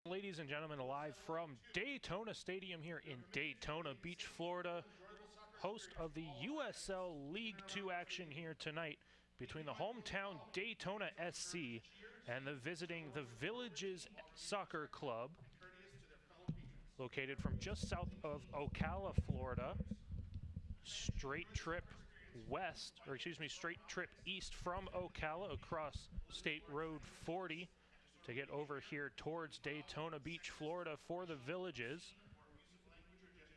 Ladies and gentlemen, live from Daytona Stadium here in Daytona Beach, Florida, host of the USL League 2 action here tonight between the hometown Daytona SC and the visiting the Villages Soccer Club, located from just south of Ocala, Florida. Straight trip east from Ocala across State Road 40 to get over here towards Daytona Beach, Florida for the Villages.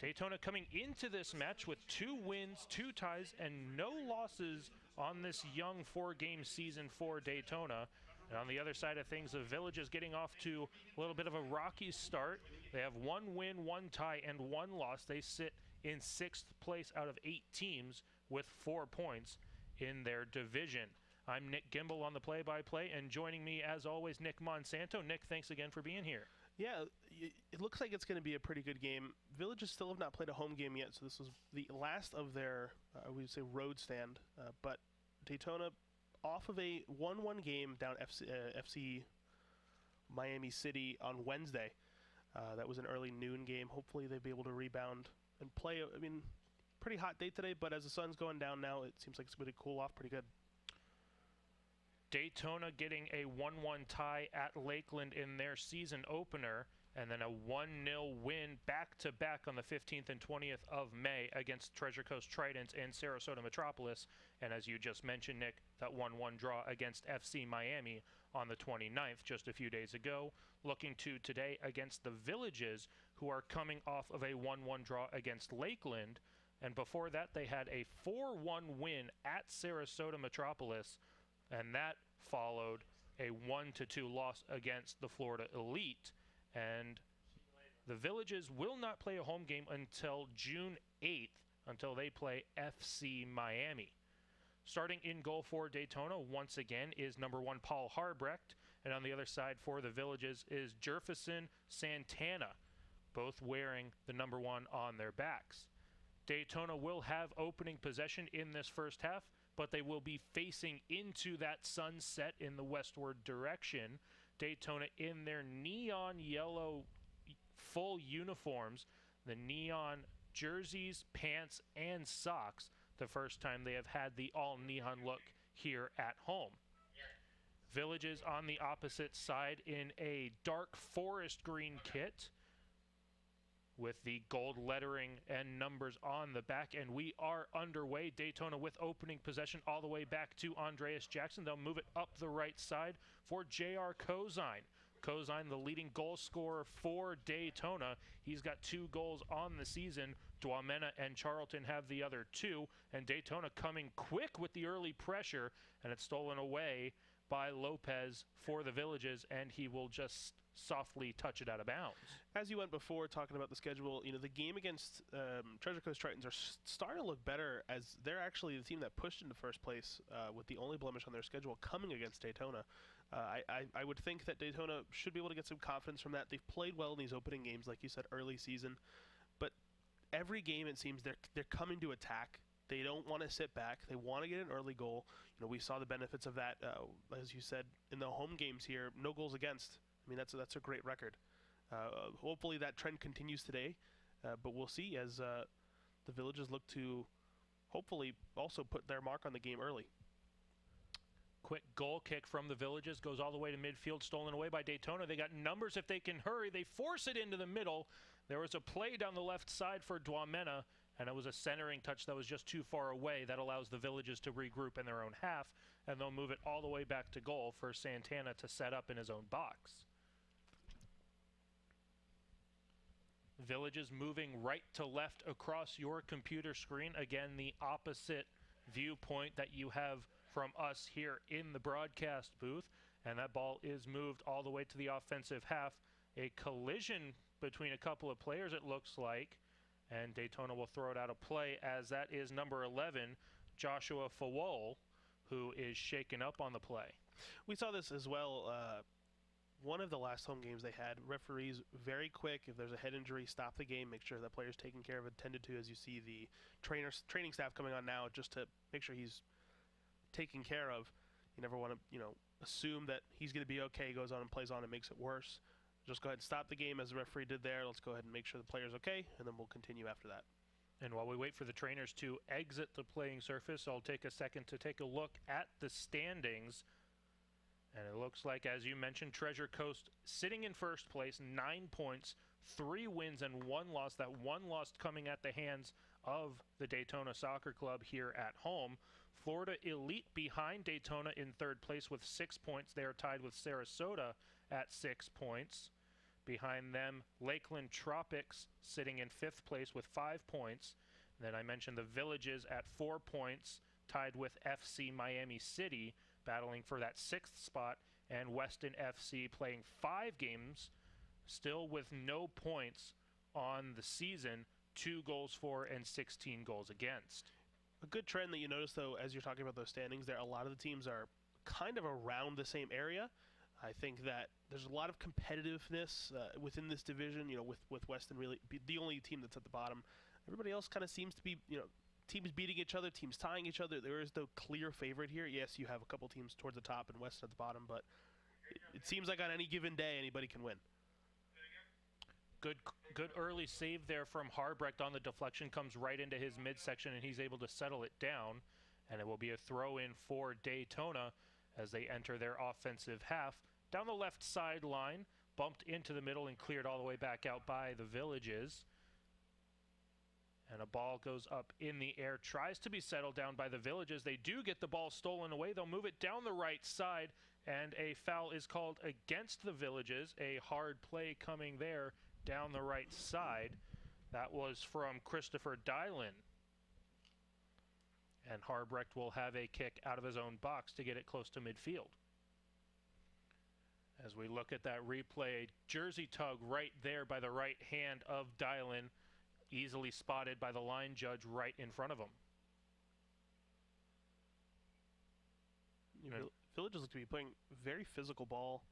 Daytona coming into this match with 2 wins, 2 ties, and no losses on this young 4-game season for Daytona. And on the other side of things, the Villages getting off to a little bit of a rocky start. They have 1 win, 1 tie, and 1 loss. They sit in 6th place out of 8 teams with 4 points in their division. I'm Nick Gimbel on the play-by-play, and joining me, as always, Nick Monsanto. Nick, thanks again for being here. Yeah, it looks like it's going to be a pretty good game. Villages still have not played a home game yet, so this was the last of their, we would say, road stand. But Daytona, off of a 1-1 game down FC Miami City on Wednesday. That was an early noon game. Hopefully they'll be able to rebound and play. I mean, pretty hot day today, but as the sun's going down now, it seems like it's going to cool off pretty good. Daytona getting a 1-1 tie at Lakeland in their season opener, and then a 1-0 win back-to-back on the 15th and 20th of May against Treasure Coast Tridents and Sarasota Metropolis. And as you just mentioned, Nick, that 1-1 draw against FC Miami on the 29th, just a few days ago. Looking to today against the Villages, who are coming off of a 1-1 draw against Lakeland. And before that, they had a 4-1 win at Sarasota Metropolis, and that followed a 1-2 loss against the Florida Elite. And the Villages will not play a home game until June 8th, until they play FC Miami. Starting in goal for Daytona, once again, is number 1 Paul Harbrecht. And on the other side for the Villages is Jefferson Santana, both wearing the number 1 on their backs. Daytona will have opening possession in this first half, but they will be facing into that sunset in the westward direction. Daytona in their neon yellow full uniforms, the neon jerseys, pants, and socks, the first time they have had the all-neon look here at home. Villages on the opposite side in a dark forest green kit with the gold lettering and numbers on the back, and we are underway. Daytona with opening possession all the way back to Andreas Jackson. They'll move it up the right side for J.R. Kozine. Kozine, the leading goal scorer for Daytona. He's got 2 goals on the season. Dwamena and Charlton have the other 2, and Daytona coming quick with the early pressure, and it's stolen away by Lopez for the Villages, and he will just softly touch it out of bounds. As you went before talking about the schedule, the game against Treasure Coast Tritons are starting to look better, as they're actually the team that pushed into first place with the only blemish on their schedule coming against Daytona. I would think that Daytona should be able to get some confidence from that. They've played well in these opening games, like you said, early season, but every game it seems they're coming to attack. They don't want to sit back. They want to get an early goal. We saw the benefits of that, as you said, in the home games here. No goals against. I mean, that's a great record. Hopefully that trend continues today, but we'll see as the Villages look to hopefully also put their mark on the game early. Quick goal kick from the Villages goes all the way to midfield, stolen away by Daytona. They got numbers if they can hurry. They force it into the middle. There was a play down the left side for Dwamena, and it was a centering touch that was just too far away. That allows the Villages to regroup in their own half, and they'll move it all the way back to goal for Santana to set up in his own box. Villages moving right to left across your computer screen. Again, the opposite viewpoint that you have from us here in the broadcast booth. And that ball is moved all the way to the offensive half. A collision between a couple of players, it looks like. And Daytona will throw it out of play, as that is number 11, Joshua Fawol, who is shaken up on the play. We saw this as well. One of the last home games they had, referees very quick. If there's a head injury, stop the game, make sure that player's taken care of, attended to, as you see the training staff coming on now just to make sure he's taken care of. You never want to, assume that he's going to be okay, goes on and plays on and makes it worse. Just go ahead and stop the game as the referee did there. Let's go ahead and make sure the player's okay, and then we'll continue after that. And while we wait for the trainers to exit the playing surface, I'll take a second to take a look at the standings. And it looks like, as you mentioned, Treasure Coast sitting in first place, 9 points, 3 wins and 1 loss. That 1 loss coming at the hands of the Daytona Soccer Club here at home. Florida Elite behind Daytona in third place with 6 points. They are tied with Sarasota at 6 points. Behind them, Lakeland Tropics sitting in 5th place with 5 points. Then I mentioned the Villages at 4 points, tied with FC Miami City, battling for that 6th spot, and Weston FC playing 5 games, still with no points on the season, 2 goals for and 16 goals against. A good trend that you notice, though, as you're talking about those standings, there a lot of the teams are kind of around the same area. I think that there's a lot of competitiveness within this division, with Weston really the only team that's at the bottom. Everybody else kind of seems to be, teams beating each other, teams tying each other. There is no clear favorite here. Yes, you have a couple teams towards the top and Weston at the bottom, but it seems like on any given day, anybody can win. Good early save there from Harbrecht on the deflection, comes right into his midsection, and he's able to settle it down. And it will be a throw-in for Daytona as they enter their offensive half. Down the left sideline, bumped into the middle and cleared all the way back out by the Villages. And a ball goes up in the air, tries to be settled down by the Villages. They do get the ball stolen away. They'll move it down the right side, and a foul is called against the Villages. A hard play coming there down the right side. That was from Christopher Dylan. And Harbrecht will have a kick out of his own box to get it close to midfield. As we look at that replay, jersey tug right there by the right hand of Dylan, easily spotted by the line judge right in front of him. Villages look to be playing very physical ball,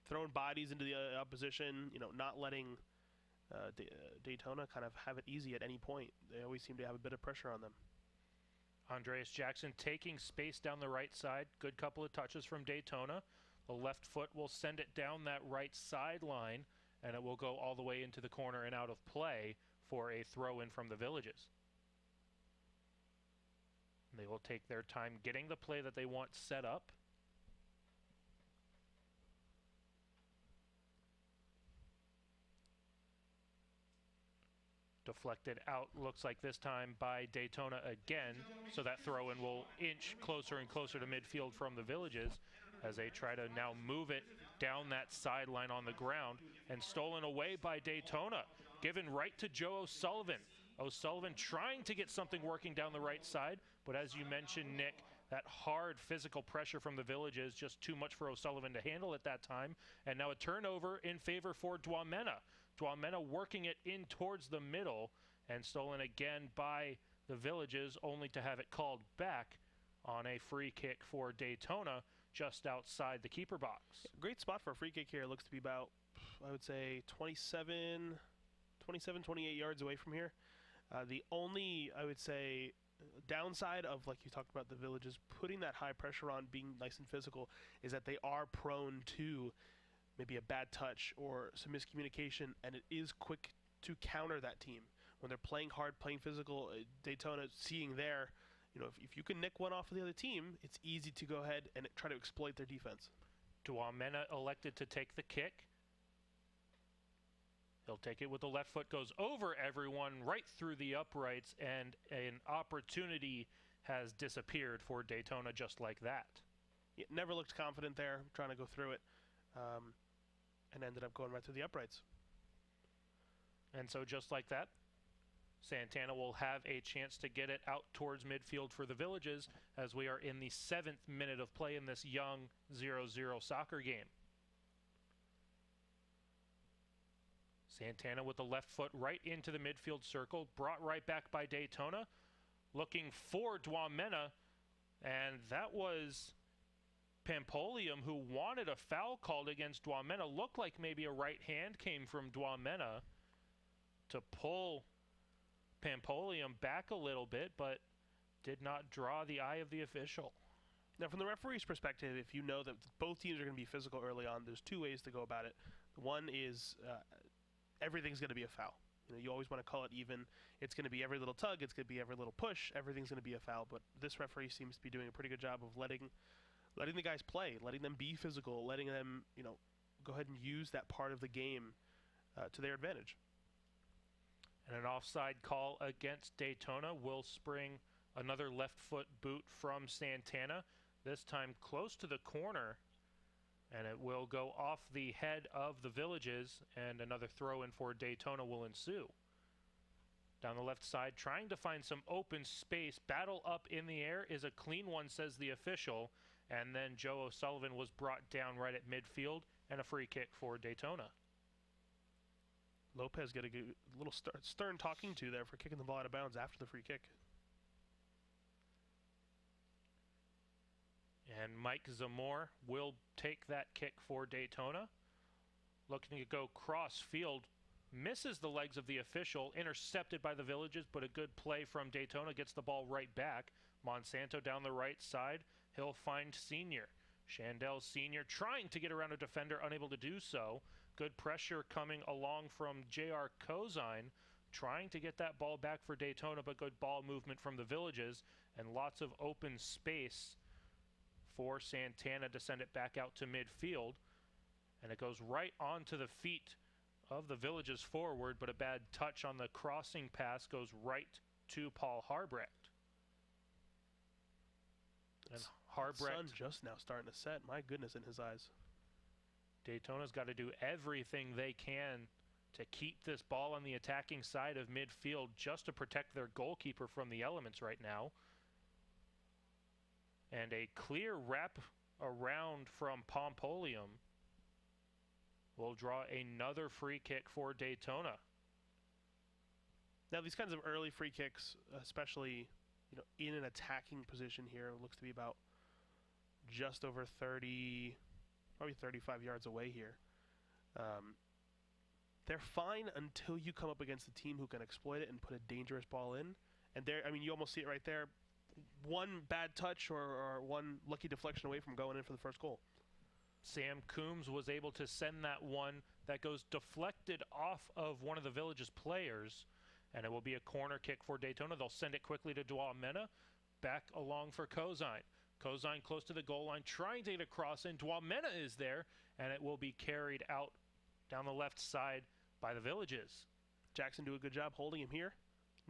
throwing bodies into the opposition, not letting Daytona kind of have it easy at any point. They always seem to have a bit of pressure on them. Andreas Jackson taking space down the right side. Good couple of touches from Daytona. The left foot will send it down that right sideline, and it will go all the way into the corner and out of play for a throw-in from the Villages. They will take their time getting the play that they want set up. Deflected out, looks like this time by Daytona again, so that throw-in will inch closer and closer to midfield from the Villages as they try to now move it down that sideline on the ground, and stolen away by Daytona, given right to Joe O'Sullivan. O'Sullivan trying to get something working down the right side, but as you mentioned, Nick, that hard physical pressure from the Villages, just too much for O'Sullivan to handle at that time, and now a turnover in favor for Dwamena. Dwamena working it in towards the middle, and stolen again by the Villages, only to have it called back on a free kick for Daytona just outside the keeper box. Great spot for a free kick here. Looks to be about, I would say, 27, 28 yards away from here. The only, I would say, downside of, like you talked about, the Villages putting that high pressure on, being nice and physical, is that they are prone to maybe a bad touch or some miscommunication, and it is quick to counter that team. When they're playing hard, playing physical, Daytona seeing there, if you can nick one off of the other team, it's easy to go ahead and try to exploit their defense. Dwamena elected to take the kick. He'll take it with the left foot, goes over everyone, right through the uprights, and an opportunity has disappeared for Daytona just like that. It never looked confident there, trying to go through it, and ended up going right through the uprights. And so just like that, Santana will have a chance to get it out towards midfield for the Villages as we are in the 7th minute of play in this young 0-0 soccer game. Santana with the left foot right into the midfield circle, brought right back by Daytona, looking for Dwamena, and that was Pampolium who wanted a foul called against Dwamena. Looked like maybe a right hand came from Dwamena to pull Pampolium back a little bit, but did not draw the eye of the official. Now, from the referee's perspective, if you know that both teams are going to be physical early on, there's 2 ways to go about it. One is everything's going to be a foul. You always want to call it even. It's going to be every little tug. It's going to be every little push. Everything's going to be a foul. But this referee seems to be doing a pretty good job of letting the guys play, letting them be physical, letting them go ahead and use that part of the game to their advantage. And an offside call against Daytona will spring another left foot boot from Santana, this time close to the corner, and it will go off the head of the Villages, and another throw in for Daytona will ensue. Down the left side, trying to find some open space. Battle up in the air is a clean one, says the official, and then Joe O'Sullivan was brought down right at midfield, and a free kick for Daytona. Lopez got a little stern talking to there for kicking the ball out of bounds after the free kick. And Mike Zamore will take that kick for Daytona. Looking to go cross field. Misses the legs of the official. Intercepted by the Villages, but a good play from Daytona. Gets the ball right back. Monsanto down the right side. He'll find Senior. Chandel Senior trying to get around a defender, unable to do so. Good pressure coming along from J.R. Cozine, trying to get that ball back for Daytona, but good ball movement from the Villages, and lots of open space for Santana to send it back out to midfield. And it goes right onto the feet of the Villages forward, but a bad touch on the crossing pass goes right to Paul Harbrecht. And Harbrecht, sun just now starting to set. My goodness, in his eyes. Daytona's got to do everything they can to keep this ball on the attacking side of midfield just to protect their goalkeeper from the elements right now. And a clear wrap around from Pompolium will draw another free kick for Daytona. Now these kinds of early free kicks, especially in an attacking position here, looks to be about just over 30, probably 35 yards away here. They're fine until you come up against a team who can exploit it and put a dangerous ball in. And there, you almost see it right there. One bad touch or one lucky deflection away from going in for the first goal. Sam Coombs was able to send that one that goes deflected off of one of the Villages players, and it will be a corner kick for Daytona. They'll send it quickly to Dwamena, back along for Cozine. Cozine close to the goal line, trying to get a cross in. Dwamena is there, and it will be carried out down the left side by the Villages. Jackson do a good job holding him here.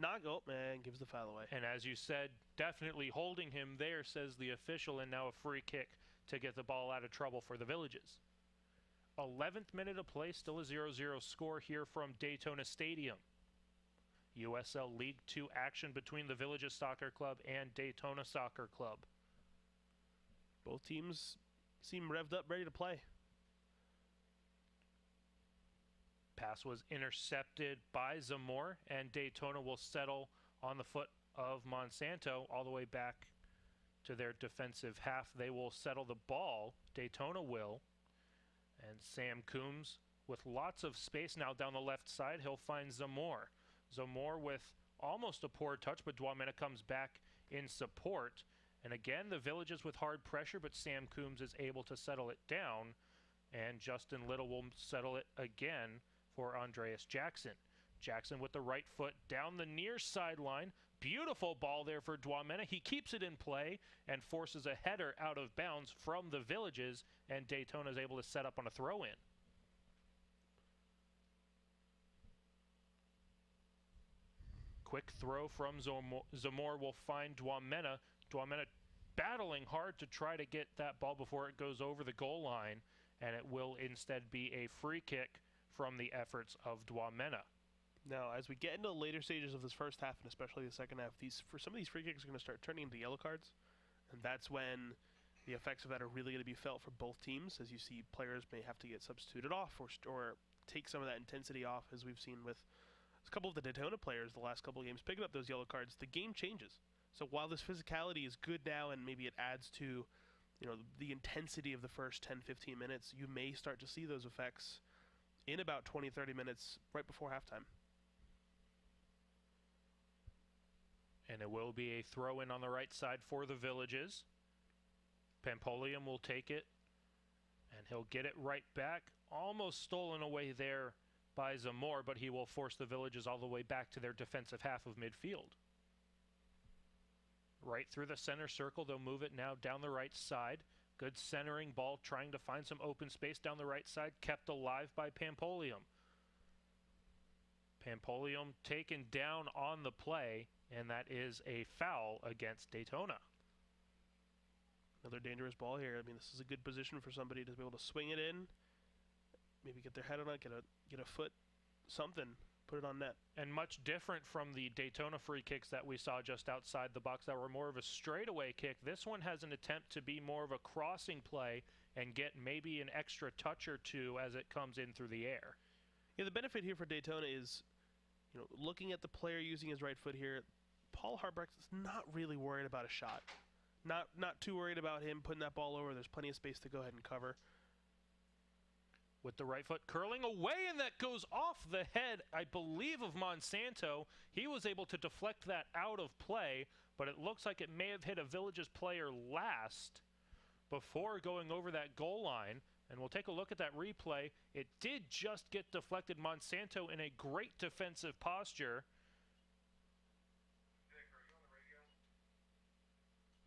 Oh man, gives the foul away. And as you said, definitely holding him there, says the official, and now a free kick to get the ball out of trouble for the Villages. 11th minute of play, still a 0-0 score here from Daytona Stadium. USL League 2 action between the Villages Soccer Club and Daytona Soccer Club. Both teams seem revved up, ready to play. Pass was intercepted by Zamore, and Daytona will settle on the foot of Monsanto all the way back to their defensive half. They will settle the ball, Daytona will, and Sam Coombs with lots of space now down the left side. He'll find Zamore. Zamore with almost a poor touch, but Dwamena comes back in support. And again, the Villages with hard pressure, but Sam Coombs is able to settle it down, and Justin Little will settle it again for Andreas Jackson. Jackson with the right foot down the near sideline. Beautiful ball there for Dwamena. He keeps it in play and forces a header out of bounds from the Villages, and Daytona is able to set up on a throw-in. Quick throw from Zamore will find Dwamena. Dwamena battling hard to try to get that ball before it goes over the goal line, and it will instead be a free kick from the efforts of Dwamena. Now, as we get into the later stages of this first half, and especially the second half, for some of these free kicks are going to start turning into yellow cards, and that's when the effects of that are really going to be felt for both teams, as you see players may have to get substituted off or take some of that intensity off, as we've seen with a couple of the Daytona players the last couple of games picking up those yellow cards. The game changes. So while this physicality is good now and maybe it adds to the intensity of the first 10-15 minutes, you may start to see those effects in about 20-30 minutes right before halftime. And it will be a throw-in on the right side for the Villages. Pampolium will take it. And he'll get it right back. Almost stolen away there by Zamor, but he will force the Villages all the way back to their defensive half of midfield. Right through the center circle, they'll move it now down the right side. Good centering ball, trying to find some open space down the right side, kept alive by Pampolium. Pampolium taken down on the play, and that is a foul against Daytona. Another dangerous ball here. I mean, this is a good position for somebody to be able to swing it in, maybe get their head on it, get a foot, something, put it on net. And much different from the Daytona free kicks that we saw just outside the box that were more of a straightaway kick. This one has an attempt to be more of a crossing play and get maybe an extra touch or two as it comes in through the air. Yeah, the benefit here for Daytona is, looking at the player using his right foot here, Paul Harbrecht is not really worried about a shot. Not too worried about him putting that ball over. There's plenty of space to go ahead and cover. With the right foot curling away, and that goes off the head, I believe, of Monsanto. He was able to deflect that out of play, but it looks like it may have hit a Villages player last before going over that goal line. And we'll take a look at that replay. It did just get deflected. Monsanto in a great defensive posture.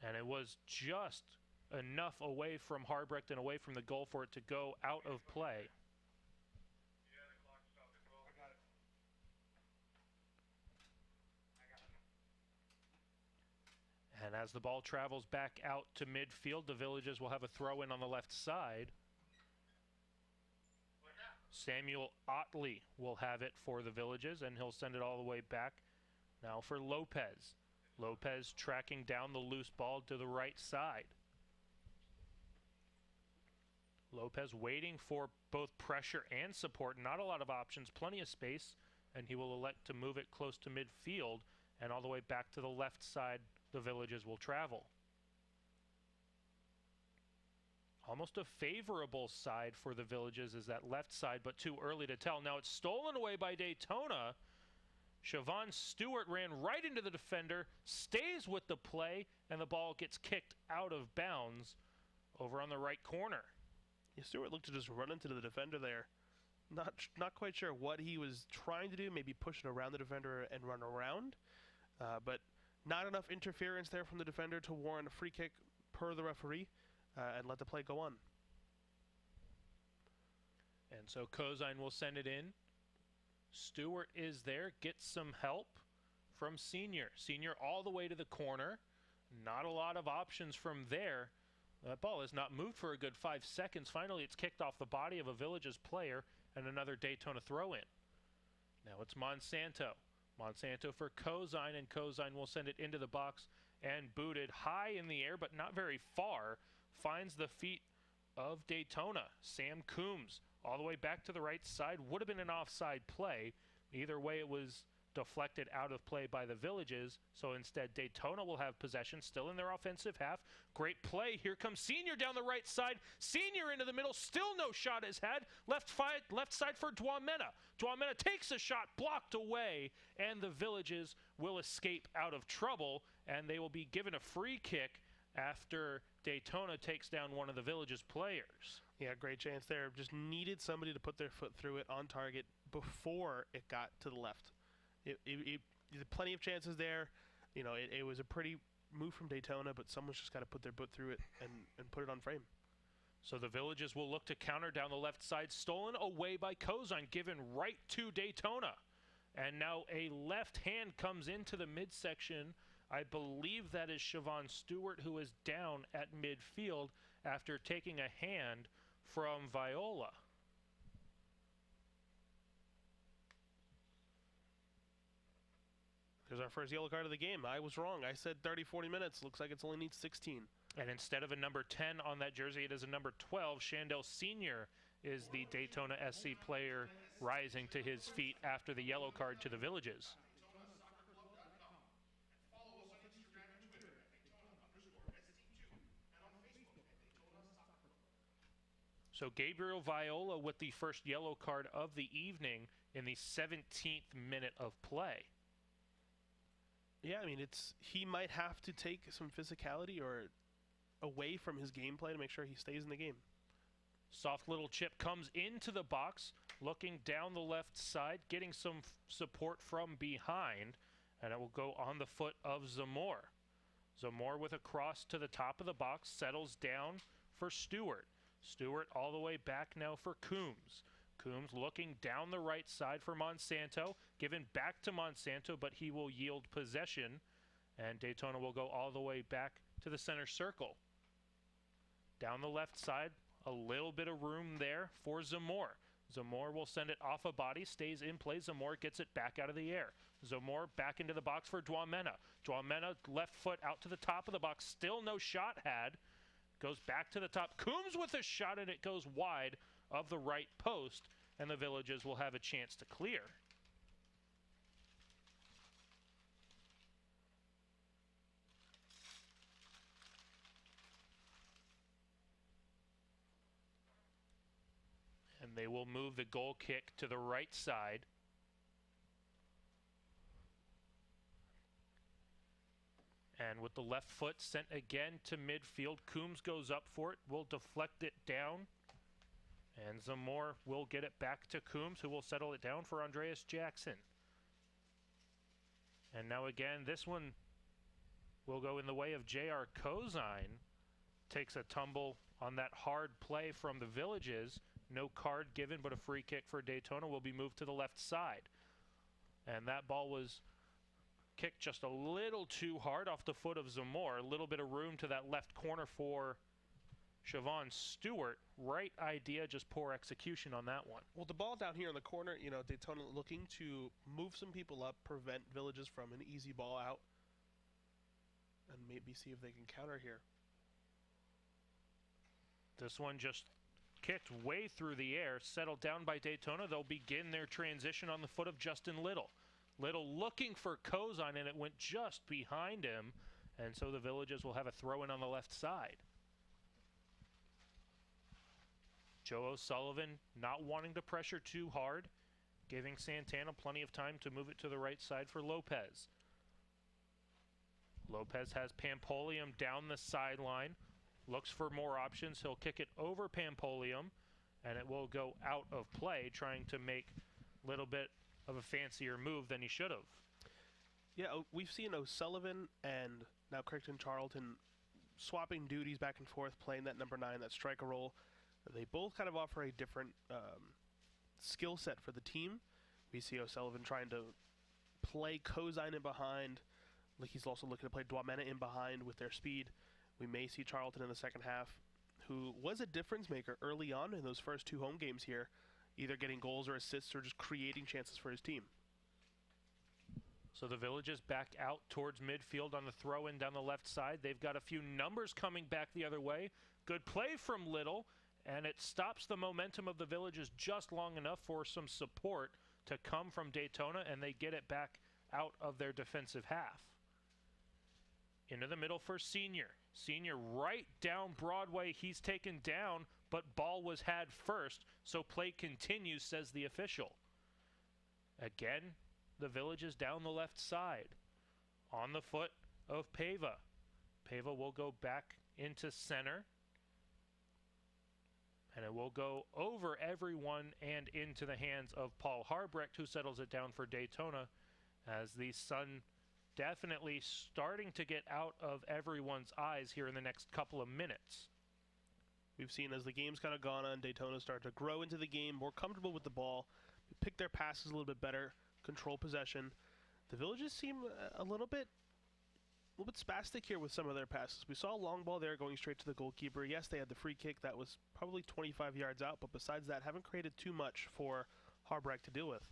And it was just enough away from Harbrecht and away from the goal for it to go out of play. And as the ball travels back out to midfield, the Villages will have a throw in on the left side. Samuel Otley will have it for the Villages, and he'll send it all the way back now for Lopez. Lopez tracking down the loose ball to the right side. Lopez waiting for both pressure and support. Not a lot of options, plenty of space, and he will elect to move it close to midfield, and all the way back to the left side the Villages will travel. Almost a favorable side for the Villages is that left side, but too early to tell. Now it's stolen away by Daytona. Siobhan Stewart ran right into the defender, stays with the play, and the ball gets kicked out of bounds over on the right corner. Yeah, Stewart looked to just run into the defender there. Not quite sure what he was trying to do, maybe push it around the defender and run around. But not enough interference there from the defender to warrant a free kick per the referee, and let the play go on. And so Kozine will send it in. Stewart is there, gets some help from Senior. Senior all the way to the corner. Not a lot of options from there. That ball has not moved for a good 5 seconds. Finally, it's kicked off the body of a Villages player, and another Daytona throw-in. Now it's Monsanto. Monsanto for Kozine, and Kozine will send it into the box and booted high in the air, but not very far. Finds the feet of Daytona. Sam Coombs all the way back to the right side. Would have been an offside play. Either way, it was deflected out of play by the Villages. So instead, Daytona will have possession still in their offensive half. Great play. Here comes Senior down the right side. Senior into the middle. Still no shot is had. Left side for Dwamena. Dwamena takes a shot, blocked away, and the Villages will escape out of trouble, and they will be given a free kick after Daytona takes down one of the Villages players. Yeah, great chance there. Just needed somebody to put their foot through it on target before it got to the left. Plenty of chances there. It was a pretty move from Daytona, but someone's just got to put their foot through it and put it on frame. So the Villages will look to counter down the left side. Stolen away by Kozine, given right to Daytona. And now a left hand comes into the midsection. I believe that is Siobhan Stewart, who is down at midfield after taking a hand from Viola. There's our first yellow card of the game. I was wrong. I said 30-40 minutes. Looks like it's only needs 16. And instead of a number 10 on that jersey, it is a number 12. Shandell Sr. is the Daytona SC player rising to his feet after the yellow card to the Villages. So Gabriel Viola with the first yellow card of the evening in the 17th minute of play. Yeah, I mean, he might have to take some physicality or away from his gameplay to make sure he stays in the game. Soft little chip comes into the box, looking down the left side, getting some support from behind, and it will go on the foot of Zamor. Zamor with a cross to the top of the box, settles down for Stewart. Stewart all the way back now for Coombs. Coombs looking down the right side for Monsanto, given back to Monsanto, but he will yield possession, and Daytona will go all the way back to the center circle. Down the left side, a little bit of room there for Zamor. Zamor will send it off a body, stays in play. Zamor gets it back out of the air. Zamor back into the box for Dwamena. Dwamena left foot out to the top of the box. Still no shot had. Goes back to the top. Coombs with a shot, and it goes wide of the right post, and the Villages will have a chance to clear. And they will move the goal kick to the right side. And with the left foot sent again to midfield, Coombs goes up for it, will deflect it down. And Zamor will get it back to Coombs, who will settle it down for Andreas Jackson. And now again, this one will go in the way of J.R. Cozine. Takes a tumble on that hard play from the Villages. No card given, but a free kick for Daytona will be moved to the left side. And that ball was kicked just a little too hard off the foot of Zamor. A little bit of room to that left corner for Siobhan Stewart. Right idea, just poor execution on that one. Well, the ball down here in the corner, you know, Daytona looking to move some people up, prevent Villages from an easy ball out, and maybe see if they can counter here. This one just kicked way through the air, settled down by Daytona. They'll begin their transition on the foot of Justin Little. Little looking for Cozine, and it went just behind him, and so the Villages will have a throw-in on the left side. Joe O'Sullivan not wanting to pressure too hard, giving Santana plenty of time to move it to the right side for Lopez. Lopez has Pampolium down the sideline, looks for more options. He'll kick it over Pampolium, and it will go out of play, trying to make a little bit of a fancier move than he should have. Yeah, we've seen O'Sullivan and now Crichton Charlton swapping duties back and forth, playing that number 9, that striker role. They both kind of offer a different skill set for the team. We see O'Sullivan trying to play Cozine in behind. Like, he's also looking to play Dwamena in behind with their speed. We may see Charlton in the second half, who was a difference maker early on in those first 2 home games here, either getting goals or assists or just creating chances for his team. So the Villages back out towards midfield on the throw-in down the left side. They've got a few numbers coming back the other way. Good play from Little, and it stops the momentum of the Villages just long enough for some support to come from Daytona, and they get it back out of their defensive half. Into the middle for Senior. Senior right down Broadway. He's taken down, but ball was had first, so play continues, says the official. Again, the Villages down the left side. On the foot of Pava. Pava will go back into center. And it will go over everyone and into the hands of Paul Harbrecht, who settles it down for Daytona, as the sun definitely starting to get out of everyone's eyes here in the next couple of minutes. We've seen as the game's kind of gone on, Daytona start to grow into the game, more comfortable with the ball, pick their passes a little bit better, control possession. The Villages seem a little bit spastic here with some of their passes. We saw a long ball there going straight to the goalkeeper. Yes, they had the free kick that was probably 25 yards out, but besides that, haven't created too much for Harbrecht to deal with.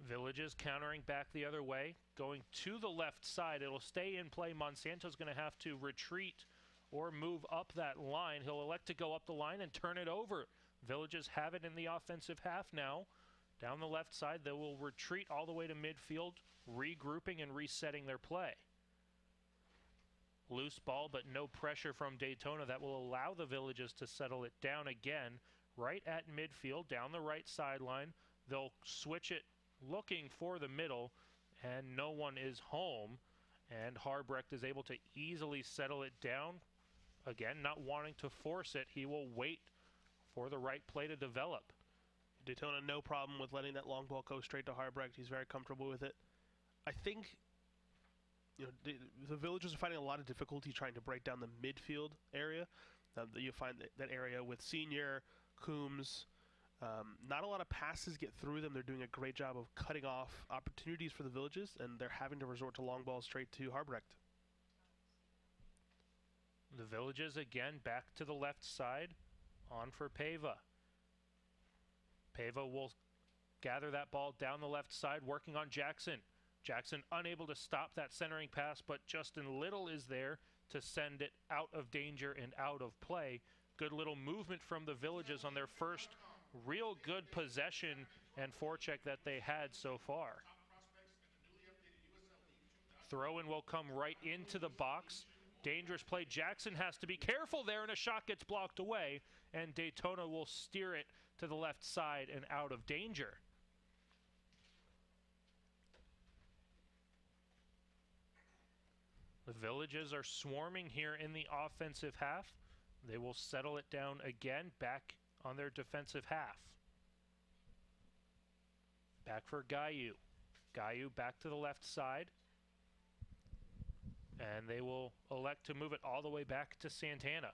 Villages countering back the other way, going to the left side. It'll stay in play. Monsanto's going to have to retreat or move up that line. He'll elect to go up the line and turn it over. Villages have it in the offensive half now. Down the left side, they will retreat all the way to midfield, regrouping and resetting their play. Loose ball, but no pressure from Daytona. That will allow the Villages to settle it down again, right at midfield, down the right sideline. They'll switch it looking for the middle, and no one is home, and Harbrecht is able to easily settle it down. again, not wanting to force it, he will wait for the right play to develop. Daytona, no problem with letting that long ball go straight to Harbrecht. He's very comfortable with it. I think the Villagers are finding a lot of difficulty trying to break down the midfield area. You find that area with Senior, Coombs. Not a lot of passes get through them. They're doing a great job of cutting off opportunities for the Villages, and they're having to resort to long balls straight to Harbrecht. The Villages again back to the left side, on for Pava. Pava will gather that ball down the left side, working on Jackson. Jackson unable to stop that centering pass, but Justin Little is there to send it out of danger and out of play. Good little movement from the Villages on their first real good possession and forecheck that they had so far. Throw-in will come right into the box. Dangerous play. Jackson has to be careful there, and a shot gets blocked away, and Daytona will steer it to the left side and out of danger. The Villages are swarming here in the offensive half. They will settle it down again, back on their defensive half. Back for Gayu. Gayu back to the left side. And they will elect to move it all the way back to Santana.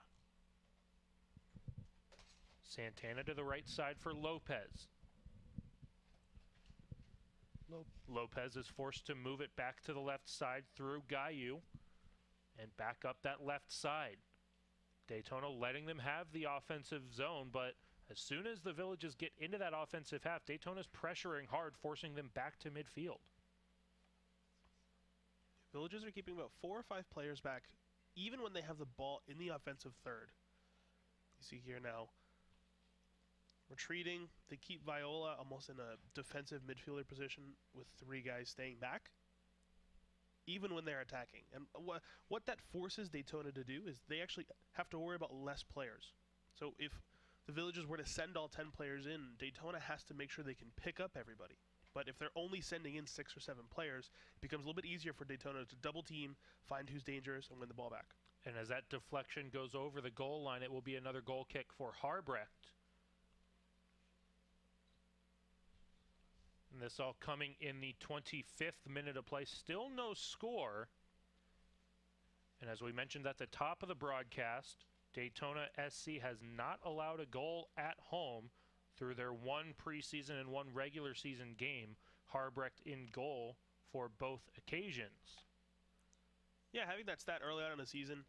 Santana to the right side for Lopez. Lopez is forced to move it back to the left side through Gayu and back up that left side. Daytona letting them have the offensive zone, but as soon as the Villages get into that offensive half, Daytona's pressuring hard, forcing them back to midfield. Villages are keeping about 4 or 5 players back, even when they have the ball in the offensive third. You see here now, retreating. They keep Viola almost in a defensive midfielder position with 3 guys staying back, even when they're attacking. And what that forces Daytona to do is they actually have to worry about less players. So if the Villages were to send all 10 players in, Daytona has to make sure they can pick up everybody. But if they're only sending in 6 or 7 players, it becomes a little bit easier for Daytona to double team, find who's dangerous, and win the ball back. And as that deflection goes over the goal line, it will be another goal kick for Harbrecht. And this all coming in the 25th minute of play. Still no score. And as we mentioned at the top of the broadcast, Daytona SC has not allowed a goal at home through their 1 preseason and 1 regular season game. Harbrecht in goal for both occasions. Yeah, having that stat early on in the season,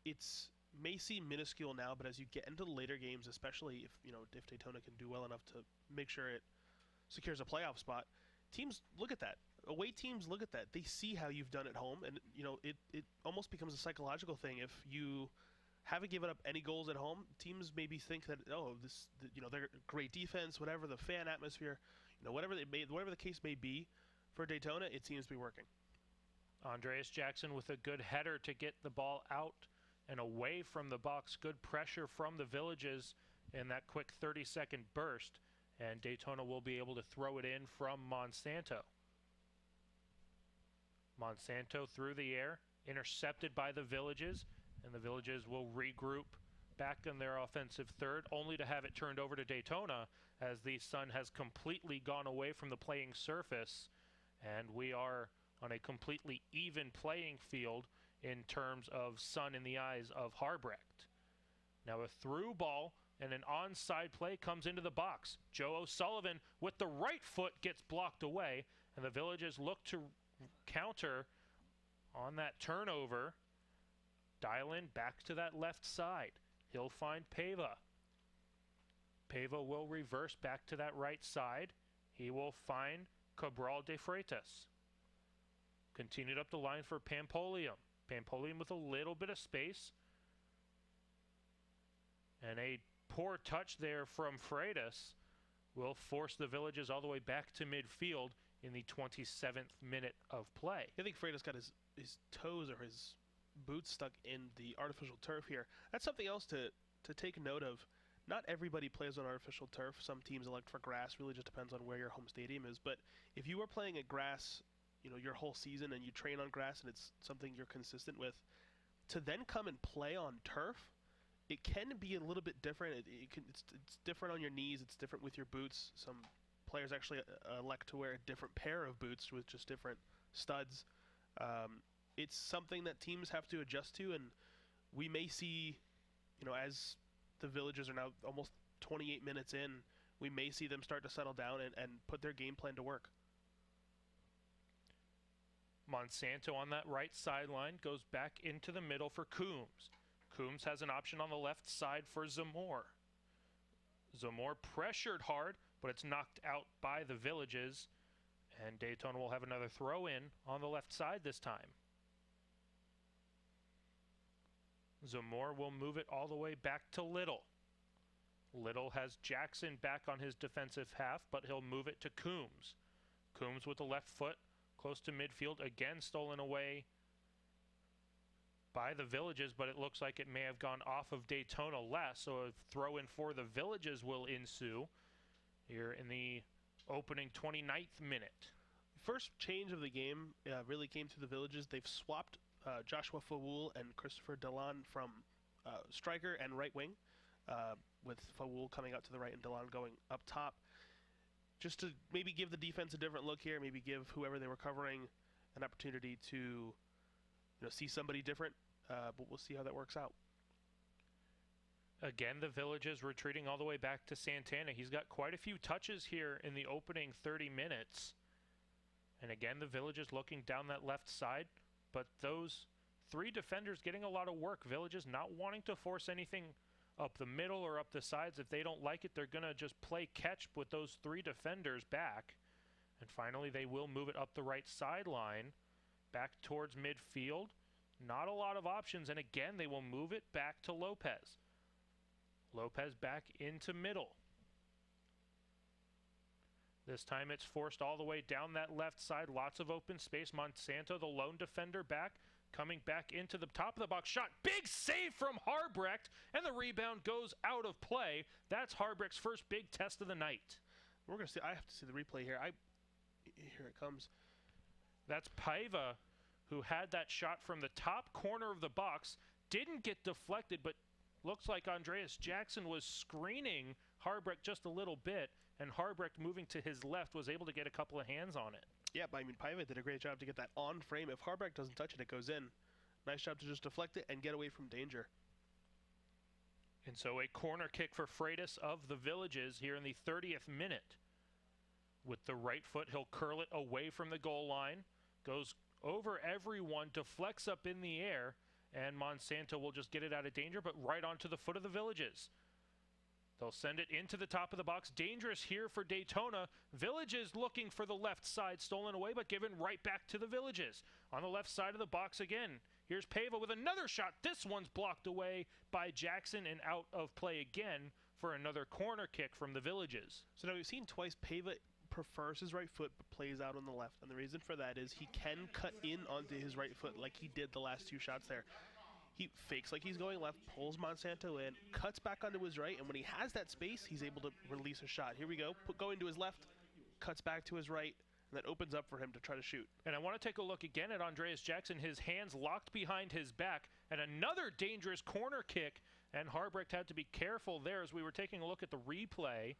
it's may seem minuscule now, but as you get into the later games, especially if Daytona can do well enough to make sure it secures a playoff spot, teams look at that. Away teams look at that. They see how you've done at home, and it almost becomes a psychological thing. If you haven't given up any goals at home, teams maybe think that they're great defense, whatever the fan atmosphere, whatever the case may be for Daytona, it seems to be working. Andreas Jackson with a good header to get the ball out and away from the box. Good pressure from the Villages in that quick 30-second burst, and Daytona will be able to throw it in from Monsanto. Monsanto through the air, intercepted by the Villages, and the Villages will regroup back in their offensive third, only to have it turned over to Daytona as the sun has completely gone away from the playing surface, and we are on a completely even playing field in terms of sun in the eyes of Harbrecht. Now a through ball and an onside play comes into the box. Joe O'Sullivan with the right foot gets blocked away, and the Villages look to counter on that turnover. Dial in back to that left side. He'll find Pava. Pava will reverse back to that right side. He will find Cabral de Freitas. Continued up the line for Pampolium. Pampolium with a little bit of space. And a poor touch there from Freitas will force the Villages all the way back to midfield in the 27th minute of play. I think Freitas got his toes or his boots stuck in the artificial turf here. That's something else to take note of. Not everybody plays on artificial turf. Some teams elect for grass. Really just depends on where your home stadium is. But if you are playing at grass, your whole season and you train on grass and it's something you're consistent with, to then come and play on turf, it can be a little bit different. It's different on your knees. It's different with your boots. Some players actually elect to wear a different pair of boots with just different studs. It's something that teams have to adjust to, and we may see, as the Villagers are now almost 28 minutes in, we may see them start to settle down and put their game plan to work. Monsanto on that right sideline goes back into the middle for Coombs. Coombs has an option on the left side for Zamor. Zamor pressured hard, but it's knocked out by the Villages, and Daytona will have another throw in on the left side this time. Zamor will move it all the way back to Little. Little has Jackson back on his defensive half, but he'll move it to Coombs. Coombs with the left foot close to midfield, again stolen away by the Villages, but it looks like it may have gone off of Daytona last, so a throw in for the Villages will ensue here in the opening 29th minute. First change of the game really came to the Villages. They've swapped Joshua Fawoul and Christopher Delan from striker and right wing, with Fawoul coming out to the right and Delan going up top, just to maybe give the defense a different look here, maybe give whoever they were covering an opportunity to see somebody different, but we'll see how that works out. Again, the Villages retreating all the way back to Santana. He's got quite a few touches here in the opening 30 minutes. And again, the Villages looking down that left side, but those three defenders getting a lot of work. Villages not wanting to force anything up the middle or up the sides. If they don't like it, they're going to just play catch with those three defenders back. And finally, they will move it up the right sideline, back towards midfield. Not a lot of options, and again, they will move it back to Lopez. Lopez back into middle. This time it's forced all the way down that left side. Lots of open space. Monsanto, the lone defender, back. Coming back into the top of the box. Shot. Big save from Harbrecht. And the rebound goes out of play. That's Harbrecht's first big test of the night. We're going to see. I have to see the replay here. Here it comes. That's Paiva, who had that shot from the top corner of the box. Didn't get deflected, but looks like Andreas Jackson was screening Harbrecht just a little bit, and Harbrecht moving to his left was able to get a couple of hands on it. Yeah, but I mean, Paiva did a great job to get that on frame. If Harbrecht doesn't touch it, it goes in. Nice job to just deflect it and get away from danger. And so a corner kick for Freitas of the Villages here in the 30th minute. With the right foot, he'll curl it away from the goal line. Goes over everyone, deflects up in the air, and Monsanto will just get it out of danger, but right onto the foot of the Villages. They'll send it into the top of the box. Dangerous here for Daytona. Villages looking for the left side, stolen away, but given right back to the Villages. On the left side of the box again. Here's Paiva with another shot. This one's blocked away by Jackson and out of play again for another corner kick from the Villages. So now we've seen twice Paiva prefers his right foot but plays out on the left. And the reason for that is he can cut in onto his right foot like he did the last two shots there. He fakes like he's going left, pulls Monsanto in, cuts back onto his right, and when he has that space, he's able to release a shot. Here we go. Going to his left, cuts back to his right, and that opens up for him to try to shoot. And I want to take a look again at Andreas Jackson, his hands locked behind his back, and another dangerous corner kick, and Harbrecht had to be careful there as we were taking a look at the replay.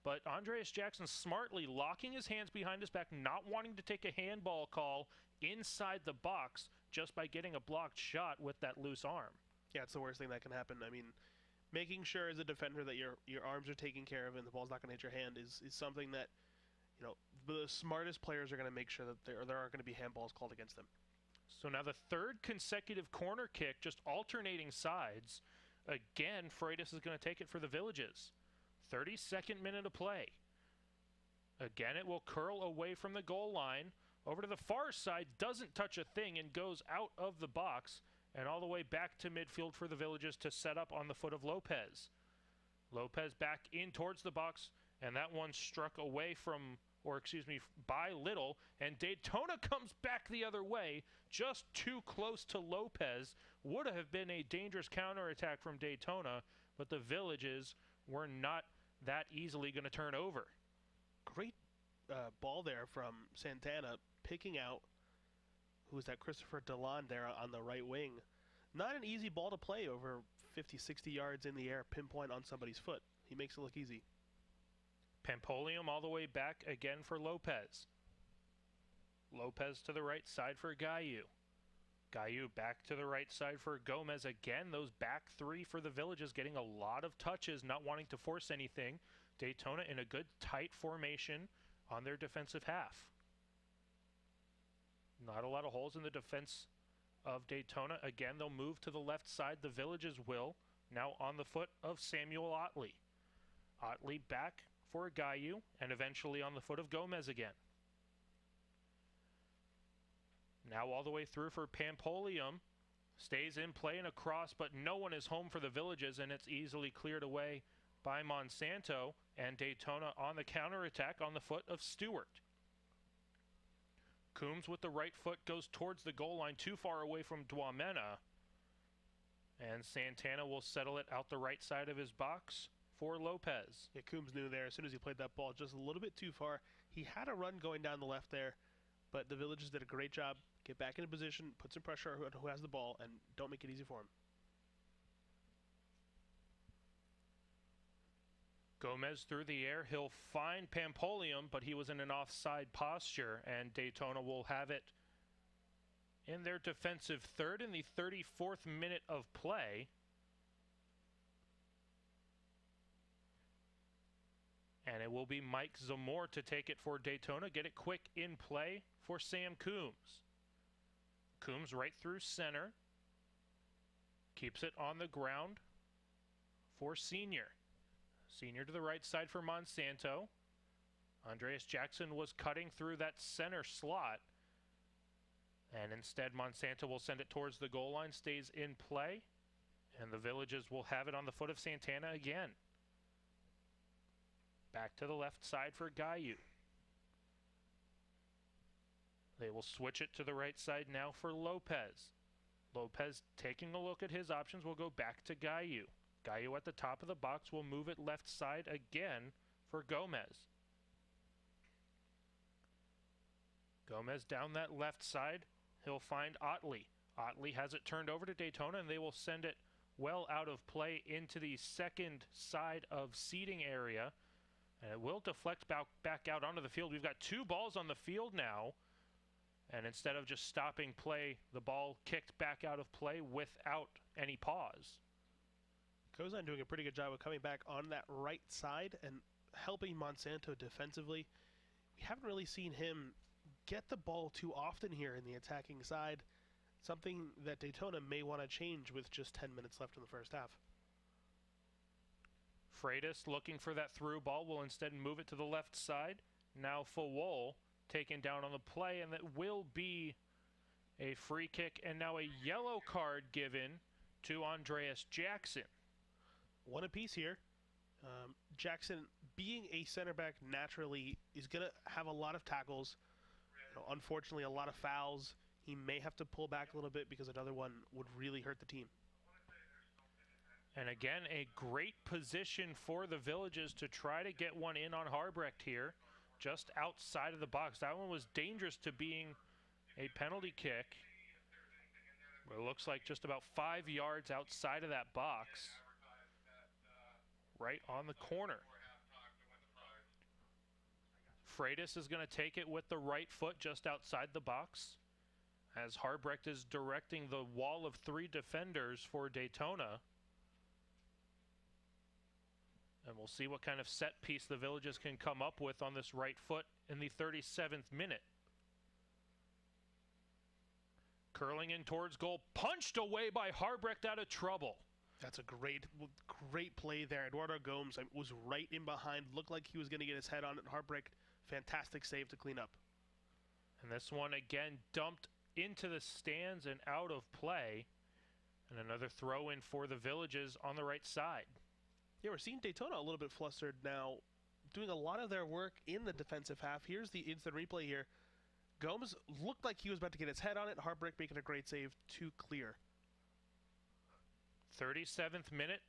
But Andreas Jackson smartly locking his hands behind his back, not wanting to take a handball call inside the box just by getting a blocked shot with that loose arm. Yeah, it's the worst thing that can happen. I mean, making sure as a defender that your arms are taken care of and the ball's not going to hit your hand is something that, the smartest players are going to make sure that there aren't going to be handballs called against them. So now the third consecutive corner kick, just alternating sides. Again, Freitas is going to take it for the Villages. 32nd minute of play. Again, it will curl away from the goal line. Over to the far side, doesn't touch a thing and goes out of the box and all the way back to midfield for the Villages to set up on the foot of Lopez. Lopez back in towards the box, and that one struck away by Little, and Daytona comes back the other way, just too close to Lopez. Would have been a dangerous counterattack from Daytona, but the Villages were not that easily going to turn over. Great ball there from Santana, picking out, who was that, Christopher Delan there on the right wing. Not an easy ball to play over 50, 60 yards in the air, pinpoint on somebody's foot. He makes it look easy. Pampolium all the way back again for Lopez. Lopez to the right side for Gayu. Gayu back to the right side for Gomez again. Those back three for the Villages getting a lot of touches, not wanting to force anything. Daytona in a good tight formation on their defensive half. Not a lot of holes in the defense of Daytona. Again, they'll move to the left side. The Villages will. Now on the foot of Samuel Otley. Otley back for Gayu and eventually on the foot of Gomez again. Now all the way through for Pampolium. Stays in play and across, but no one is home for the Villages, and it's easily cleared away by Monsanto, and Daytona on the counterattack on the foot of Stewart. Coombs with the right foot goes towards the goal line, too far away from Dwamena. And Santana will settle it out the right side of his box for Lopez. Yeah, Coombs knew there as soon as he played that ball just a little bit too far. He had a run going down the left there, but the Villages did a great job. Get back into position, put some pressure on who has the ball, and don't make it easy for him. Gomez through the air. He'll find Pampolium, but he was in an offside posture, and Daytona will have it in their defensive third in the 34th minute of play. And it will be Mike Zamore to take it for Daytona. Get it quick in play for Sam Coombs. Coombs right through center. Keeps it on the ground for Senior. Senior to the right side for Monsanto. Andreas Jackson was cutting through that center slot. And instead, Monsanto will send it towards the goal line, stays in play. And the Villages will have it on the foot of Santana again. Back to the left side for Gayu. They will switch it to the right side now for Lopez. Lopez taking a look at his options will go back to Gayu. Gayu at the top of the box will move it left side again for Gomez. Gomez down that left side. He'll find Otley. Otley has it turned over to Daytona, and they will send it well out of play into the second side of seating area. And it will deflect back out onto the field. We've got two balls on the field now. And instead of just stopping play, the ball kicked back out of play without any pause. Kozan doing a pretty good job of coming back on that right side and helping Monsanto defensively. We haven't really seen him get the ball too often here in the attacking side. Something that Daytona may want to change with just 10 minutes left in the first half. Freitas looking for that through ball will instead move it to the left side. Now Fawol taken down on the play, and that will be a free kick, and now a yellow card given to Andreas Jackson. One apiece here. Jackson, being a center back naturally, is going to have a lot of tackles. Unfortunately, a lot of fouls. He may have to pull back a little bit because another one would really hurt the team. And again, a great position for the Villages to try to get one in on Harbrecht here, just outside of the box. That one was dangerous to being a penalty kick. It looks like just about 5 yards outside of that box, right on the corner. Freitas is going to take it with the right foot just outside the box, as Harbrecht is directing the wall of three defenders for Daytona. And we'll see what kind of set piece the Villages can come up with on this right foot in the 37th minute. Curling in towards goal, punched away by Harbrecht out of trouble. That's a great play there. Eduardo Gomes was right in behind, looked like he was going to get his head on it. Harbrecht, fantastic save to clean up. And this one again dumped into the stands and out of play. And another throw in for the Villages on the right side. Yeah, we're seeing Daytona a little bit flustered now, doing a lot of their work in the defensive half. Here's the instant replay here. Gomes looked like he was about to get his head on it. Harbrecht making a great save to clear. 37th minute,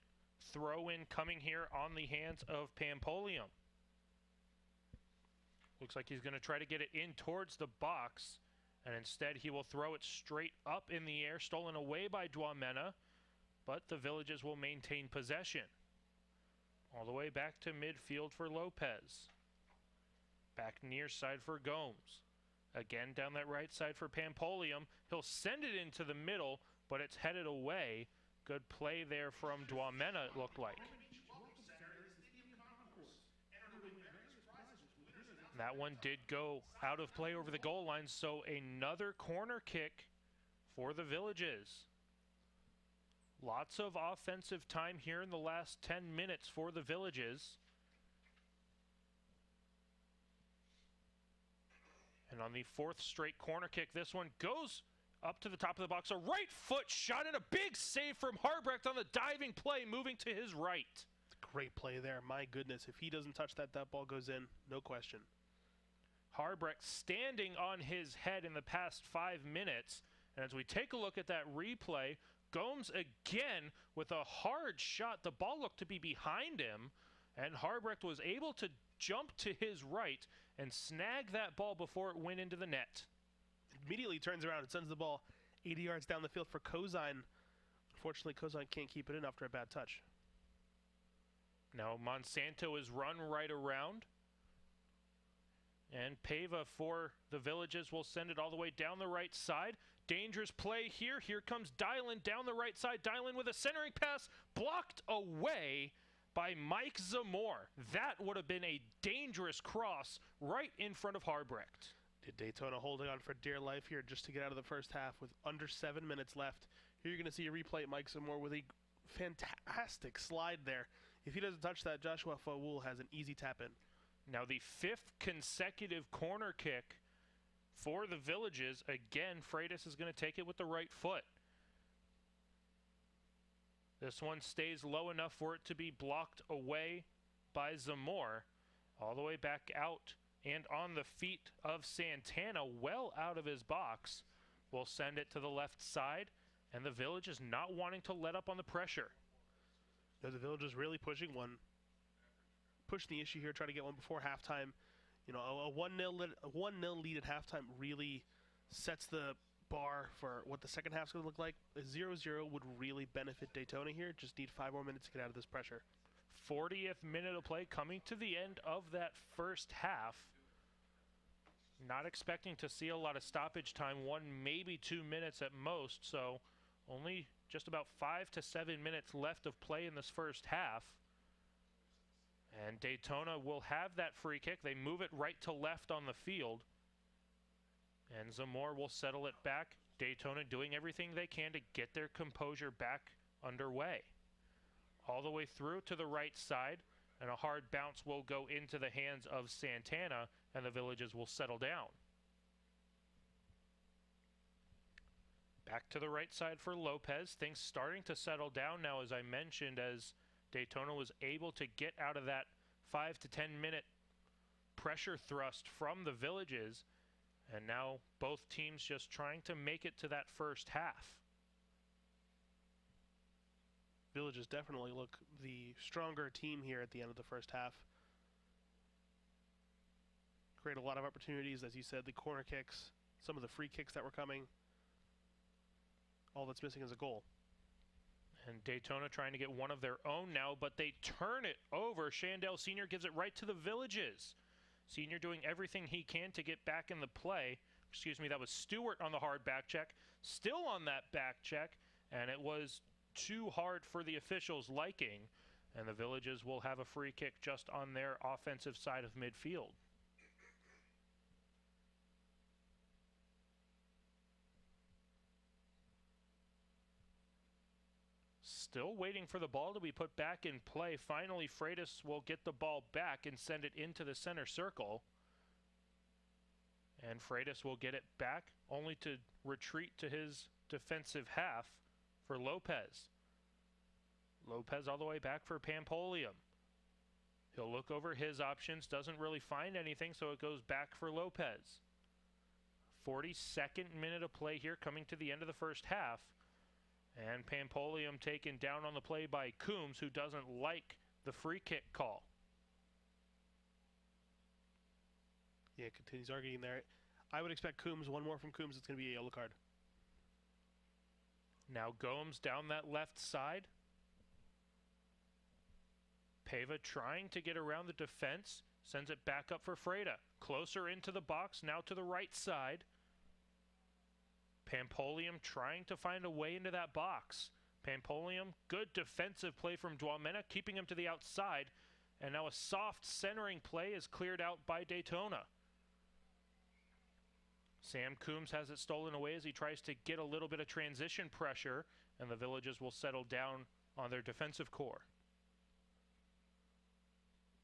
throw in coming here on the hands of Pampolium. Looks like he's going to try to get it in towards the box. And instead, he will throw it straight up in the air, stolen away by Dwamena, but the Villages will maintain possession. All the way back to midfield for Lopez. Back near side for Gomes. Again, down that right side for Pampolium. He'll send it into the middle, but it's headed away. Good play there from Dwamena, it looked like. That one did go out of play over the goal line, so another corner kick for the Villages. Lots of offensive time here in the last 10 minutes for the Villages. And on the 4th straight corner kick, this one goes up to the top of the box. A right foot shot and a big save from Harbrecht on the diving play, moving to his right. Great play there. My goodness, if he doesn't touch that, that ball goes in. No question. Harbrecht standing on his head in the past 5 minutes. And as we take a look at that replay, Gomes again with a hard shot. The ball looked to be behind him, and Harbrecht was able to jump to his right and snag that ball before it went into the net. Immediately turns around and sends the ball 80 yards down the field for Kozine. Unfortunately, Kozine can't keep it in after a bad touch. Now Monsanto is run right around. And Pava for the Villages will send it all the way down the right side. Dangerous play here. Here comes Dylan down the right side. Dylan with a centering pass blocked away by Mike Zamore. That would have been a dangerous cross right in front of Harbrecht. Did Daytona holding on for dear life here just to get out of the first half with under 7 minutes left. Here you're going to see a replay. Mike Zamore with a fantastic slide there. If he doesn't touch that, Joshua Fawul has an easy tap in. Now the 5th consecutive corner kick for the Villages. Again, Freitas is going to take it with the right foot. This one stays low enough for it to be blocked away by Zamore. All the way back out and on the feet of Santana, well out of his box. We'll send it to the left side, and the Villages not wanting to let up on the pressure. No, the Villages really pushing the issue here, trying to get one before halftime. You know, a 1-0 lead at halftime really sets the bar for what the second half's going to look like. A 0-0 would really benefit Daytona here. Just need 5 more minutes to get out of this pressure. 40th minute of play coming to the end of that first half. Not expecting to see a lot of stoppage time, 1 maybe 2 minutes at most, so only just about 5 to 7 minutes left of play in this first half. And Daytona will have that free kick. They move it right to left on the field. And Zamore will settle it back. Daytona doing everything they can to get their composure back underway. All the way through to the right side. And a hard bounce will go into the hands of Santana. And the Villages will settle down. Back to the right side for Lopez. Things starting to settle down now, as I mentioned, as Daytona was able to get out of that 5 to 10 minute pressure thrust from the Villages, and now both teams just trying to make it to that first half. Villages definitely look the stronger team here at the end of the first half. Create a lot of opportunities, as you said, the corner kicks, some of the free kicks that were coming. All that's missing is a goal. And Daytona trying to get one of their own now, but they turn it over. Shandell Sr. gives it right to the Villages. Sr. doing everything he can to get back in the play. Excuse me, that was Stewart on the hard back check. Still on that back check, and it was too hard for the officials' liking. And the Villages will have a free kick just on their offensive side of midfield. Still waiting for the ball to be put back in play. Finally, Freitas will get the ball back and send it into the center circle. And Freitas will get it back, only to retreat to his defensive half for Lopez. Lopez all the way back for Pampolium. He'll look over his options, doesn't really find anything, so it goes back for Lopez. 42nd minute of play here, coming to the end of the first half. And Pampolium taken down on the play by Coombs, who doesn't like the free kick call. Yeah, continues arguing there. I would expect Coombs. One more from Coombs, it's going to be a yellow card. Now Gomes down that left side. Pava trying to get around the defense. Sends it back up for Freda. Closer into the box, now to the right side. Pampolium trying to find a way into that box. Pampolium, good defensive play from Dwamena, keeping him to the outside. And now a soft centering play is cleared out by Daytona. Sam Coombs has it stolen away as he tries to get a little bit of transition pressure, and the Villages will settle down on their defensive core.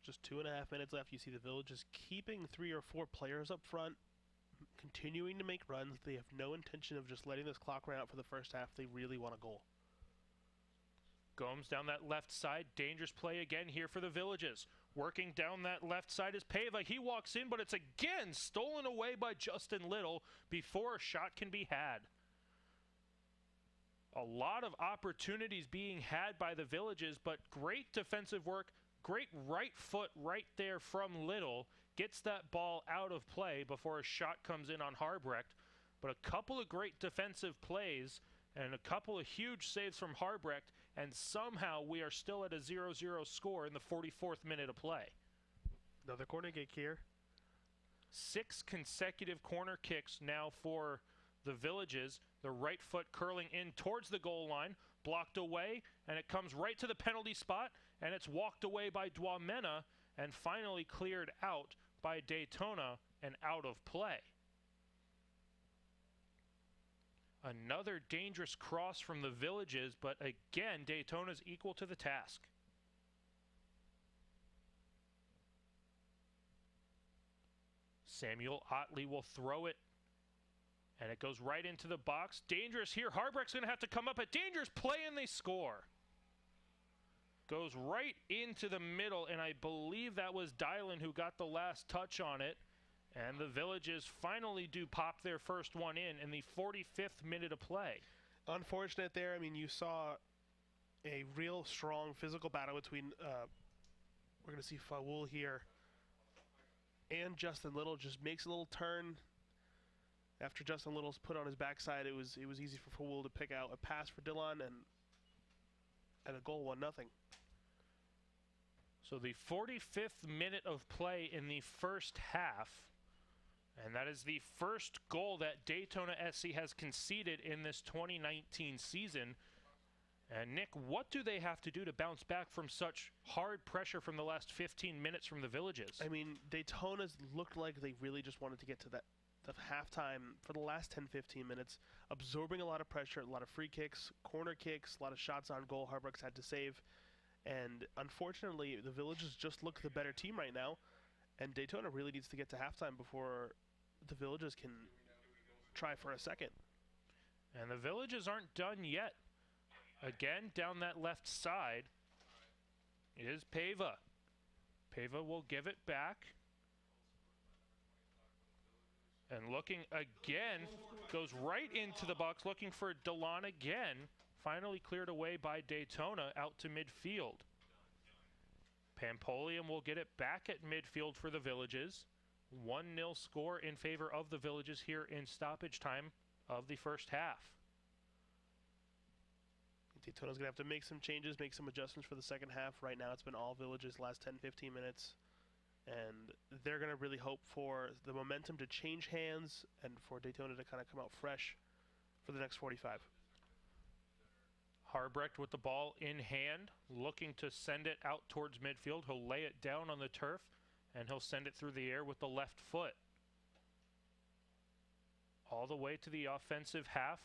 Just 2.5 minutes left. You see the Villages keeping 3 or 4 players up front, continuing to make runs. They have no intention of just letting this clock run out for the first half. They really want a goal. Gomes down that left side. Dangerous play again here for the Villages. Working down that left side is Pava. He walks in, but it's again stolen away by Justin Little before a shot can be had. A lot of opportunities being had by the Villages, but great defensive work. Great right foot right there from Little. Gets that ball out of play before a shot comes in on Harbrecht. But a couple of great defensive plays and a couple of huge saves from Harbrecht, and somehow we are still at a 0-0 score in the 44th minute of play. Another corner kick here. 6 consecutive corner kicks now for the Villages. The right foot curling in towards the goal line, blocked away, and it comes right to the penalty spot, and it's walked away by Dwamena and finally cleared out by Daytona and out of play. Another dangerous cross from the Villages, but again, Daytona's equal to the task. Samuel Otley will throw it, and it goes right into the box. Dangerous here. Harbrecht's going to have to come up. A dangerous play, and they score. Goes right into the middle, and I believe that was Dylan who got the last touch on it. And the Villages finally do pop their first one in the 45th minute of play. Unfortunate there. I mean, you saw a real strong physical battle between, we're going to see Faul here, and Justin Little. Just makes a little turn. After Justin Little's put on his backside, it was easy for Faul to pick out a pass for Dillon and a goal, 1-0. So the 45th minute of play in the first half. And that is the first goal that Daytona SC has conceded in this 2019 season. And Nick, what do they have to do to bounce back from such hard pressure from the last 15 minutes from the Villages? I mean, Daytona's looked like they really just wanted to get to the halftime for the last 10-15 minutes, absorbing a lot of pressure, a lot of free kicks, corner kicks, a lot of shots on goal Harbrecht's had to save. And unfortunately, the Villages just look the better team right now. And Daytona really needs to get to halftime before the Villages can try for a second. And the Villages aren't done yet. Again, down that left side is Pava. Pava will give it back. And looking again, goes right into the box, looking for Dillon again. Finally cleared away by Daytona out to midfield. Pampolium will get it back at midfield for the Villages. 1-0 score in favor of the Villages here in stoppage time of the first half. Daytona's going to have to make some changes, make some adjustments for the second half. Right now it's been all Villages last 10-15 minutes. And they're going to really hope for the momentum to change hands and for Daytona to kind of come out fresh for the next 45. Harbrecht with the ball in hand, looking to send it out towards midfield. He'll lay it down on the turf, and he'll send it through the air with the left foot. All the way to the offensive half.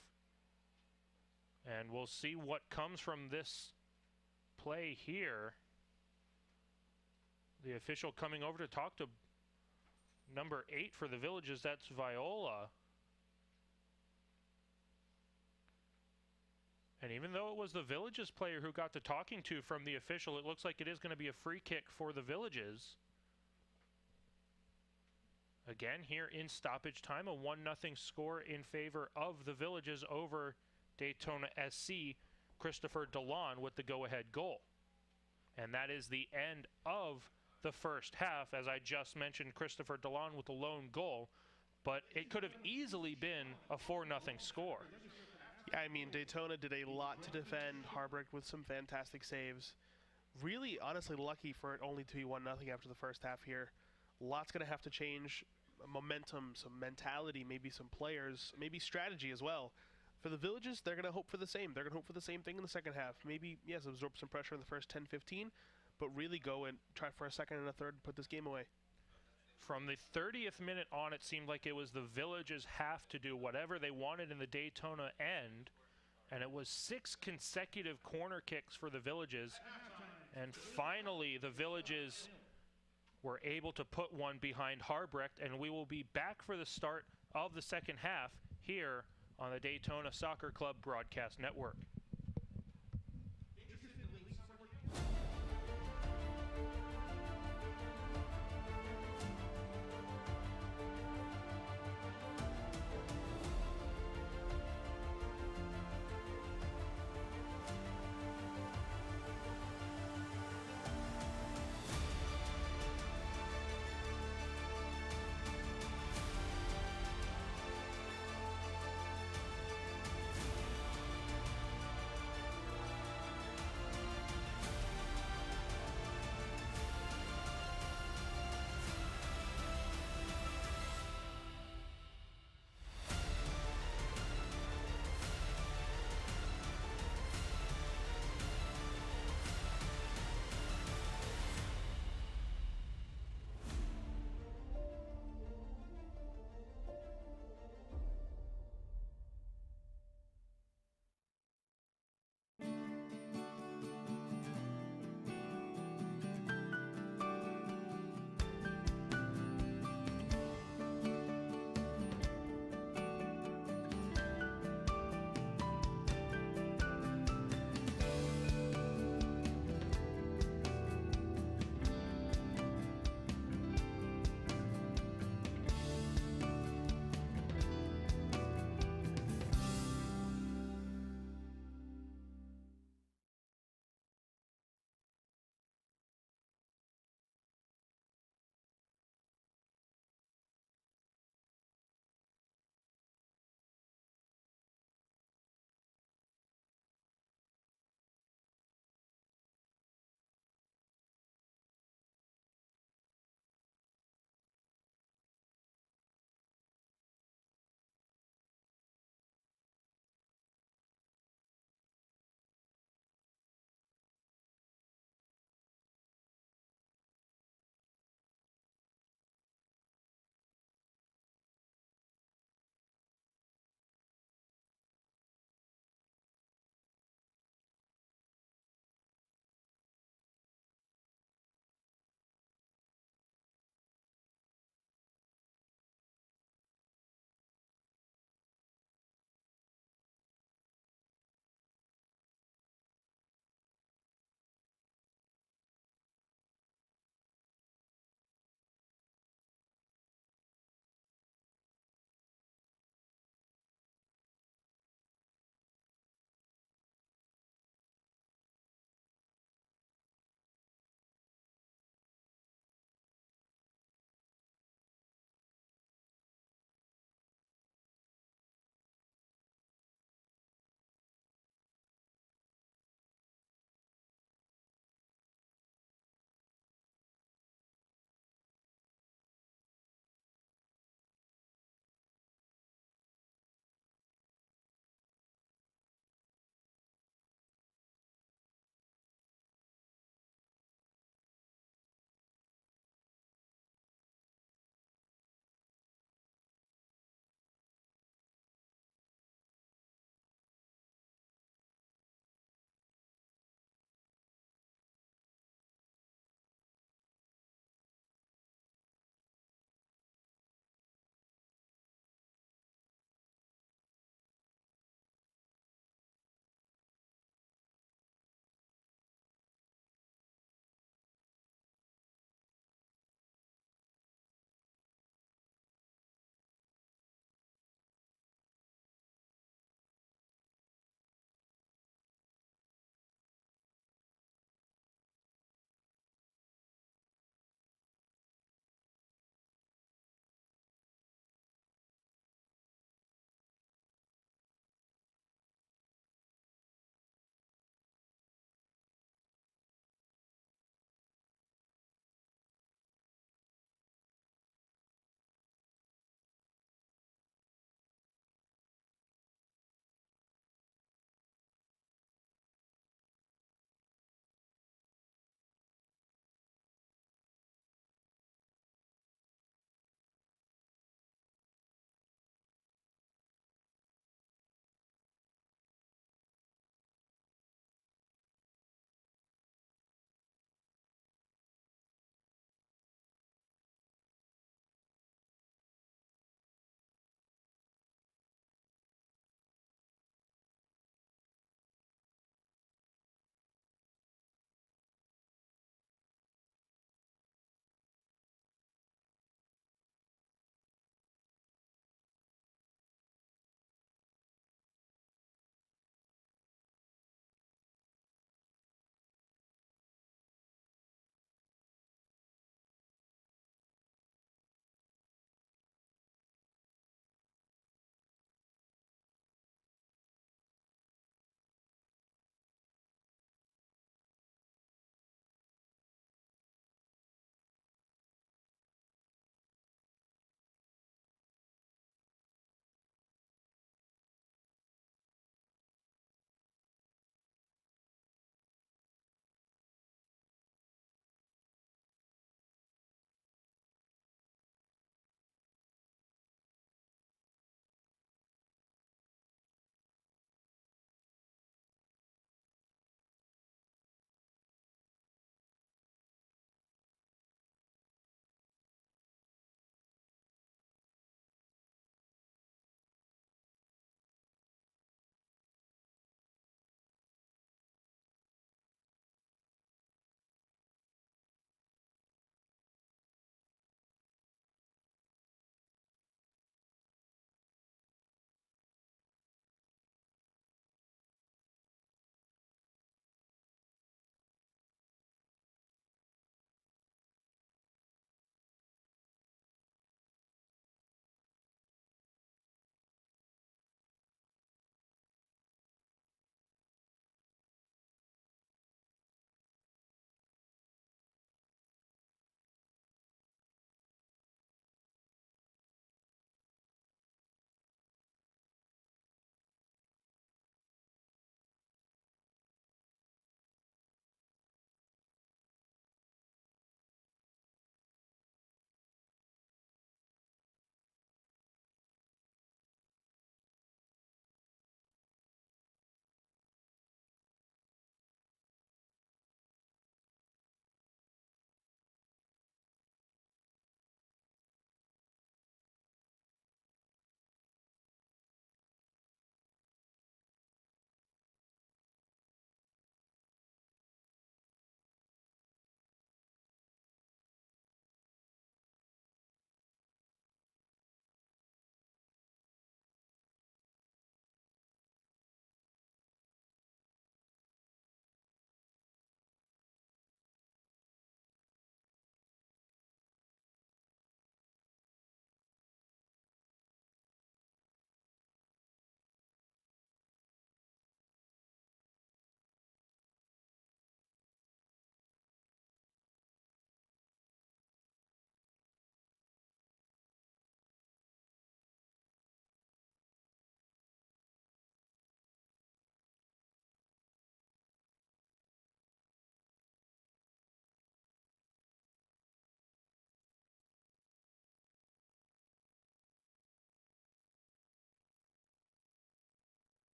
And we'll see what comes from this play here. The official coming over to talk to number 8 for the Villages, that's Viola. And even though it was the Villages player who got the talking to from the official, it looks like it is going to be a free kick for the Villages. Again, here in stoppage time, a 1-0 score in favor of the Villages over Daytona SC. Christopher Dillon with the go-ahead goal. And that is the end of the first half. As I just mentioned, Christopher Dillon with the lone goal. but it could have easily been a 4-0 score. Yeah, I mean, Daytona did a lot to defend. Harbrecht with some fantastic saves. Really, honestly, lucky for it only to be 1-0 after the first half here. Lots going to have to change. Momentum, some mentality, maybe some players, maybe strategy as well. For the Villages, they're going to hope for the same. They're going to hope for the same thing in the second half. Maybe, yes, absorb some pressure in the first 10-15, but really go and try for a second and a third and put this game away. From the 30th minute on, it seemed like it was the Villages have to do whatever they wanted in the Daytona end, and it was 6 consecutive corner kicks for the Villages. And finally, the Villages were able to put one behind Harbrecht, and we will be back for the start of the second half here on the Daytona Soccer Club Broadcast Network.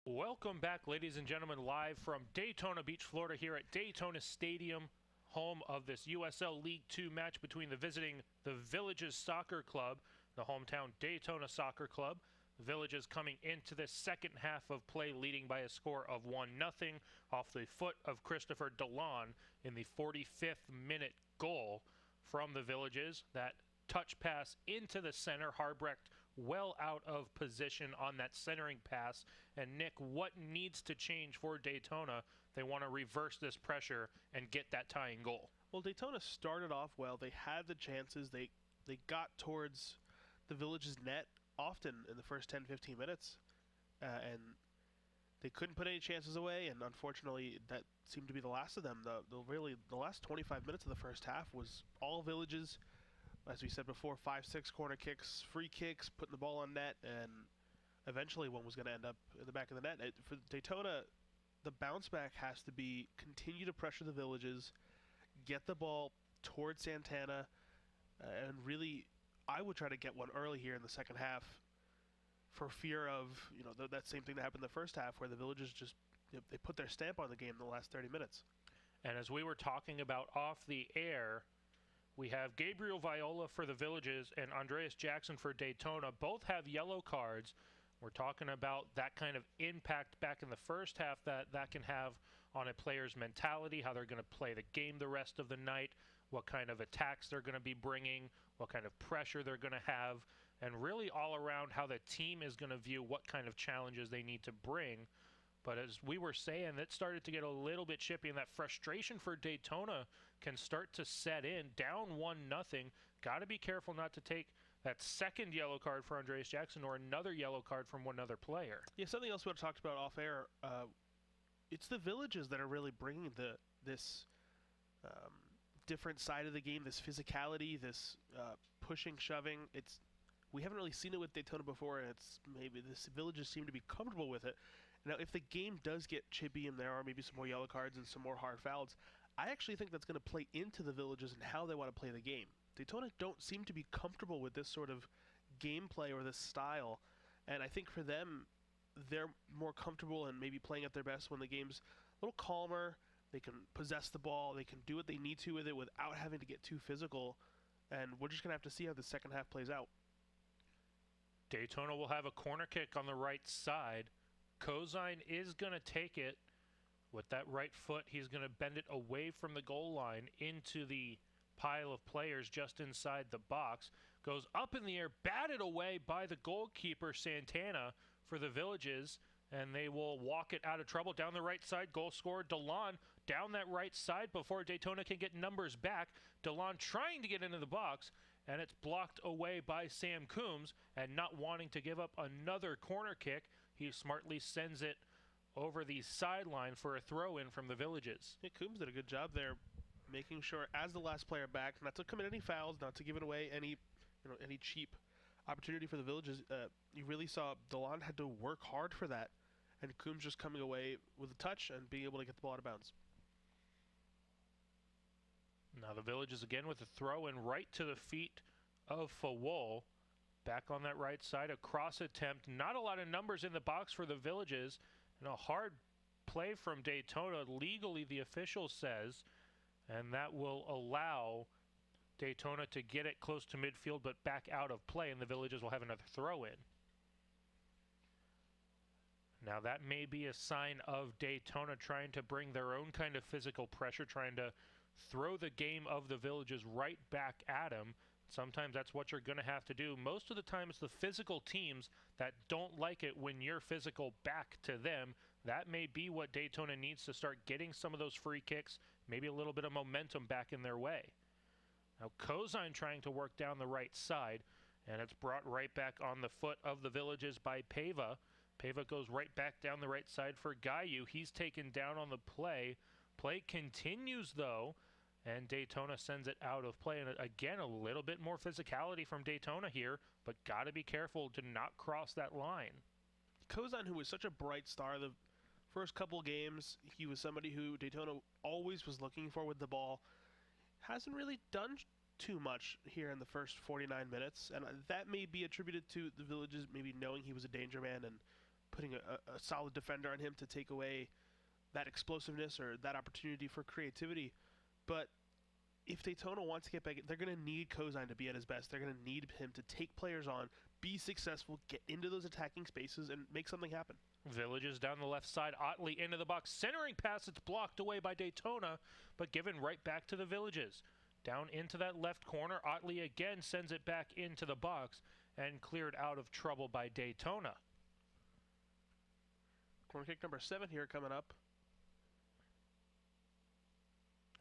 Welcome back, ladies and gentlemen, live from Daytona Beach, Florida, here at Daytona Stadium, home of this USL League 2 match between the Villages Soccer Club, the hometown Daytona Soccer Club. The Villages coming into the second half of play, leading by a score of 1-0 off the foot of Christopher Delon in the 45th minute goal from the Villages. That touch pass into the center, Harbrecht well out of position on that centering pass. And Nick, what needs to change for Daytona? They want to reverse this pressure and get that tying goal. Well, Daytona started off well. They had the chances. They got towards the Village's net often in the first 10-15 minutes, and they couldn't put any chances away, and unfortunately that seemed to be the last of them. The last 25 minutes of the first half was all Villages. As we said before, 5-6 corner kicks, free kicks, putting the ball on net, and eventually one was going to end up in the back of the net. For Daytona, the bounce back has to be continue to pressure the Villages, get the ball towards Santana, and really, I would try to get one early here in the second half for fear of, that same thing that happened in the first half where the Villages just, they put their stamp on the game in the last 30 minutes. And as we were talking about off the air, we have Gabriel Viola for the Villages and Andreas Jackson for Daytona. Both have yellow cards. We're talking about that kind of impact back in the first half that can have on a player's mentality, how they're going to play the game the rest of the night, what kind of attacks they're going to be bringing, what kind of pressure they're going to have, and really all around how the team is going to view what kind of challenges they need to bring. But as we were saying, it started to get a little bit chippy, and that frustration for Daytona can start to set in. Down 1-0. Got to be careful not to take that second yellow card for Andreas Jackson or another yellow card from one other player. Yeah, something else we talked about off air. It's the Villages that are really bringing this different side of the game, this physicality, this pushing, shoving. We haven't really seen it with Daytona before, and maybe the Villages seem to be comfortable with it. Now, if the game does get chippy and there are maybe some more yellow cards and some more hard fouls, I actually think that's going to play into the Villages and how they want to play the game. Daytona don't seem to be comfortable with this sort of gameplay or this style, and I think for them, they're more comfortable and maybe playing at their best when the game's a little calmer. They can possess the ball, they can do what they need to with it without having to get too physical, and we're just going to have to see how the second half plays out. Daytona will have a corner kick on the right side. Kozine is going to take it with that right foot. He's going to bend it away from the goal line into the pile of players just inside the box. Goes up in the air, batted away by the goalkeeper, Santana, for the Villages, and they will walk it out of trouble. Down the right side, goal scorer Delon down that right side before Daytona can get numbers back. Delon trying to get into the box, and it's blocked away by Sam Coombs, and not wanting to give up another corner kick, he smartly sends it over the sideline for a throw-in from the Villages. Yeah, Coombs did a good job there, making sure as the last player back, not to commit any fouls, not to give it away any cheap opportunity for the Villages. You really saw Delon had to work hard for that, and Coombs just coming away with a touch and being able to get the ball out of bounds. Now the Villages again with a throw-in right to the feet of Fawol. Back on that right side, a cross attempt. Not a lot of numbers in the box for the Villages. And a hard play from Daytona, legally the official says. And that will allow Daytona to get it close to midfield but back out of play. And the Villages will have another throw-in. Now that may be a sign of Daytona trying to bring their own kind of physical pressure, trying to throw the game of the Villages right back at them. Sometimes that's what you're going to have to do. Most of the time it's the physical teams that don't like it when you're physical back to them. That may be what Daytona needs to start getting some of those free kicks, maybe a little bit of momentum back in their way. Now Kozine trying to work down the right side, and it's brought right back on the foot of the Villages by Pava. Pava goes right back down the right side for Gayu. He's taken down on the play. Play continues though, and Daytona sends it out of play. And again, a little bit more physicality from Daytona here, but got to be careful to not cross that line. Kozine, who was such a bright star the first couple games, he was somebody who Daytona always was looking for with the ball, hasn't really done too much here in the first 49 minutes. And that may be attributed to the Villages maybe knowing he was a danger man and putting a solid defender on him to take away that explosiveness or that opportunity for creativity. But if Daytona wants to get back, they're going to need Kozine to be at his best. They're going to need him to take players on, be successful, get into those attacking spaces, and make something happen. Villages down the left side, Otley into the box. Centering pass, it's blocked away by Daytona, but given right back to the Villages. Down into that left corner, Otley again sends it back into the box and cleared out of trouble by Daytona. Corner kick number 7 here coming up.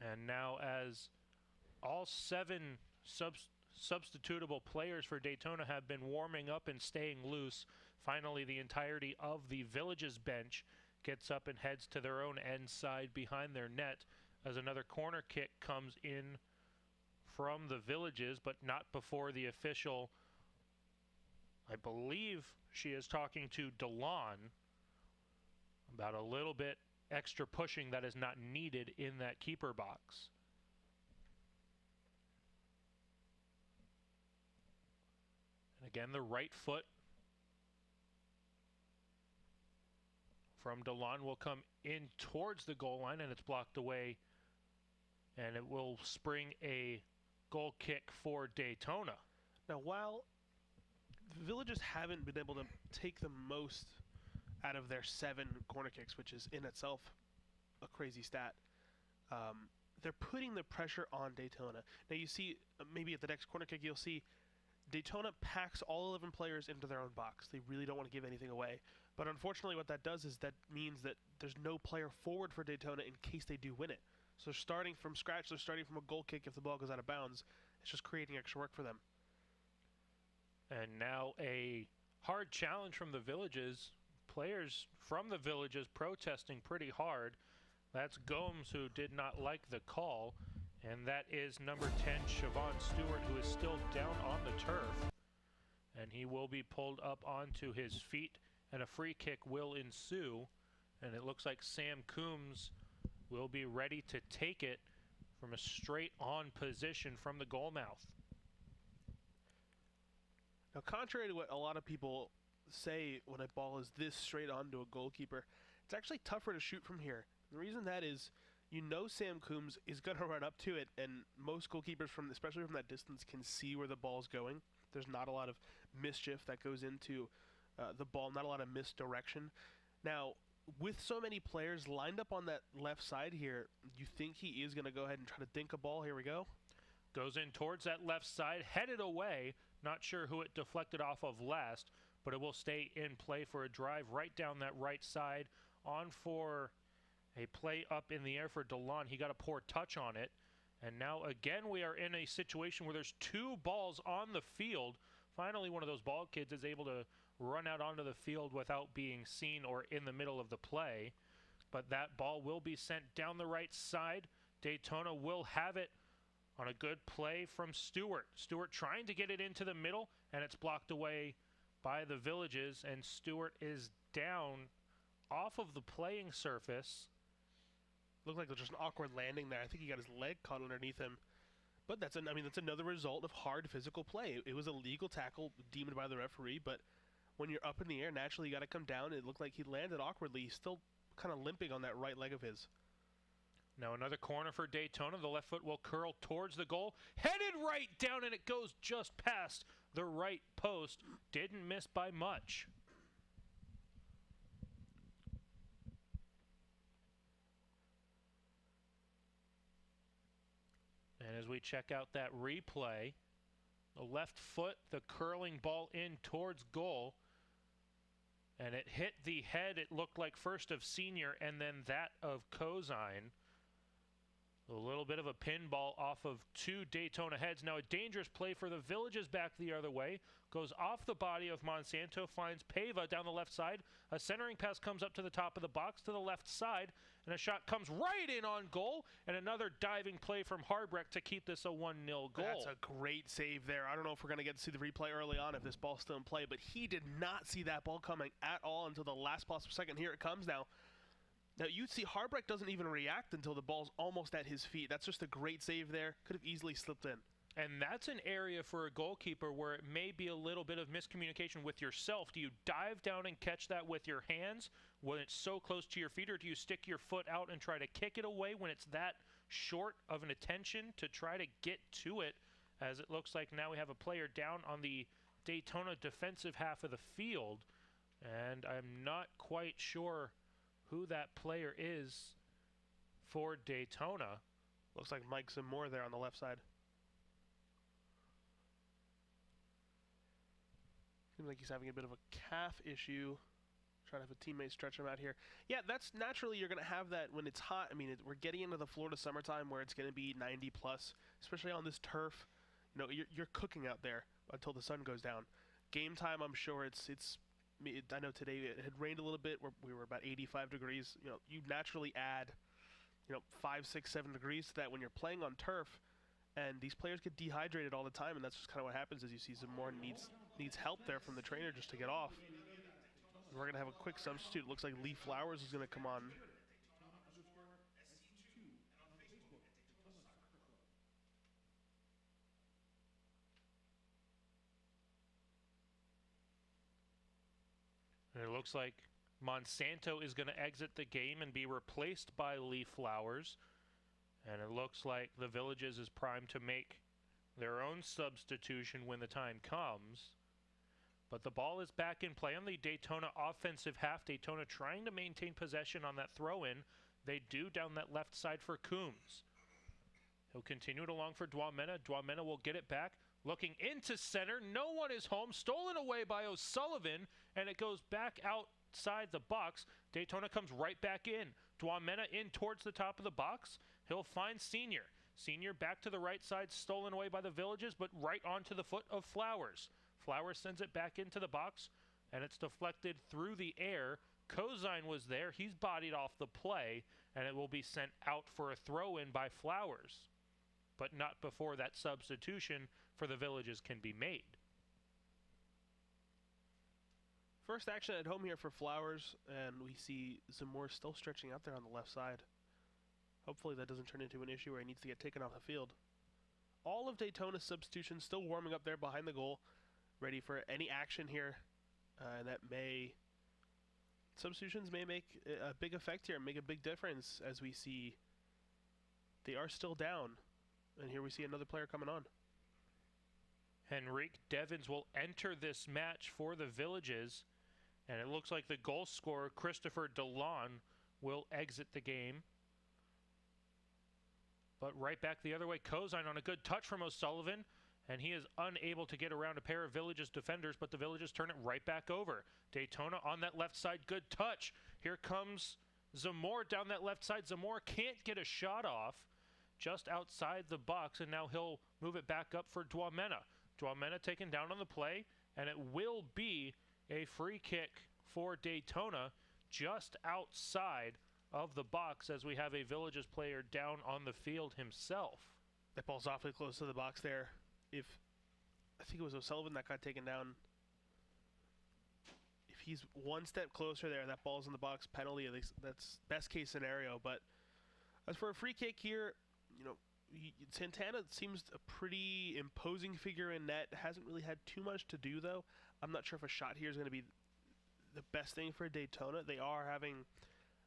And now as all 7 substitutable players for Daytona have been warming up and staying loose, finally the entirety of the Villages bench gets up and heads to their own end side behind their net as another corner kick comes in from the Villages, but not before the official, I believe she is talking to DeLon about a little bit extra pushing that is not needed in that keeper box. And again, the right foot from DeLon will come in towards the goal line, and it's blocked away, and it will spring a goal kick for Daytona. Now, while the Villages haven't been able to take the most out of their 7 corner kicks, which is in itself a crazy stat, they're putting the pressure on Daytona. Now you see, maybe at the next corner kick, you'll see Daytona packs all 11 players into their own box. They really don't want to give anything away. But unfortunately what that does is that means that there's no player forward for Daytona in case they do win it. So they're starting from scratch. They're starting from a goal kick if the ball goes out of bounds. It's just creating extra work for them. And now a hard challenge from the Villages. Players from the Villages protesting pretty hard. That's Gomes, who did not like the call. And that is number 10, Siobhan Stewart, who is still down on the turf. And he will be pulled up onto his feet, and a free kick will ensue. And it looks like Sam Coombs will be ready to take it from a straight-on position from the goal mouth. Now, contrary to what a lot of people say when a ball is this straight on to a goalkeeper, it's actually tougher to shoot from here. The reason that is, you know Sam Coombs is going to run up to it, and most goalkeepers, especially from that distance, can see where the ball's going. There's not a lot of mischief that goes into the ball, not a lot of misdirection. Now, with so many players lined up on that left side here, you think he is going to go ahead and try to dink a ball? Here we go. Goes in towards that left side, headed away. Not sure who it deflected off of last, but it will stay in play for a drive right down that right side. On for a play up in the air for DeLon. He got a poor touch on it. And now again we are in a situation where there's 2 balls on the field. Finally one of those ball kids is able to run out onto the field without being seen or in the middle of the play. But that ball will be sent down the right side. Daytona will have it on a good play from Stewart. Stewart trying to get it into the middle, and it's blocked away by the Villages, and Stewart is down off of the playing surface. Looked like there's just an awkward landing there. I think he got his leg caught underneath him. But that's another result of hard physical play. It was a legal tackle deemed by the referee, but when you're up in the air, naturally you got to come down. It looked like he landed awkwardly. He's still kind of limping on that right leg of his. Now another corner for Daytona. The left foot will curl towards the goal. Headed right down, and it goes just past the right post. Didn't miss by much. And as we check out that replay, the left foot, the curling ball in towards goal. And it hit the head, it looked like, first of Senior and then that of Kozine. A little bit of a pinball off of 2 Daytona heads. Now a dangerous play for the Villages back the other way. Goes off the body of Monsanto, finds Pava down the left side. A centering pass comes up to the top of the box to the left side. And a shot comes right in on goal. And another diving play from Harbrecht to keep this a 1-0 goal. That's a great save there. I don't know if we're going to get to see the replay early on if this ball's still in play. But he did not see that ball coming at all until the last possible second. Here it comes now. Now, you'd see Harbrecht doesn't even react until the ball's almost at his feet. That's just a great save there. Could have easily slipped in. And that's an area for a goalkeeper where it may be a little bit of miscommunication with yourself. Do you dive down and catch that with your hands when it's so close to your feet, or do you stick your foot out and try to kick it away when it's that short of an attention to try to get to it? As it looks like now we have a player down on the Daytona defensive half of the field, and I'm not quite sure who that player is for Daytona. Looks like Mike Zamore there on the left side. Seems like he's having a bit of a calf issue. Trying to have a teammate stretch him out here. Yeah, that's naturally you're going to have that when it's hot. I mean, we're getting into the Florida summertime where it's going to be 90 plus, especially on this turf. You know, you're cooking out there until the sun goes down. Game time, I'm sure I know today it had rained a little bit. We were about 85 degrees. You know, you naturally add, 5, 6, 7 degrees to that when you're playing on turf. And these players get dehydrated all the time, and that's just kind of what happens as you see Zamore needs help there from the trainer just to get off. We're going to have a quick substitute. Looks like Lee Flowers is going to come on. And it looks like Monsanto is going to exit the game and be replaced by Lee Flowers. And it looks like the Villages is primed to make their own substitution when the time comes. But the ball is back in play on the Daytona offensive half. Daytona trying to maintain possession on that throw-in. They do down that left side for Coombs. He'll continue it along for Dwamena. Dwamena will get it back. Looking into center. No one is home. Stolen away by O'Sullivan. And it goes back outside the box. Daytona comes right back in. Dwamena in towards the top of the box. He'll find Senior. Senior back to the right side. Stolen away by the Villages, but right onto the foot of Flowers. Flowers sends it back into the box, and it's deflected through the air. Cozine was there. He's bodied off the play, and it will be sent out for a throw-in by Flowers, but not before that substitution for the Villages can be made. First action at home here for Flowers, and we see Zamore still stretching out there on the left side. Hopefully that doesn't turn into an issue where he needs to get taken off the field. All of Daytona's substitutions still warming up there behind the goal, ready for any action here. Substitutions may make a big effect here, make a big difference as we see they are still down. And here we see another player coming on. Henrique Devins will enter this match for the Villages, and it looks like the goal scorer, Christopher DeLon, will exit the game. But right back the other way, Cozine on a good touch from O'Sullivan, and he is unable to get around a pair of Villages defenders, but the Villages turn it right back over. Daytona on that left side, good touch. Here comes Zamore down that left side. Zamore can't get a shot off just outside the box, and now he'll move it back up for Dwamena. Dwamena taken down on the play, and it will be a free kick for Daytona just outside of the box as we have a Villages player down on the field himself. That ball's awfully close to the box there. I think it was O'Sullivan that got taken down. If he's one step closer there, that ball's in the box, penalty, at least that's best case scenario. But as for a free kick here, Santana seems a pretty imposing figure in net. Hasn't really had too much to do, though. I'm not sure if a shot here is going to be the best thing for Daytona. They are having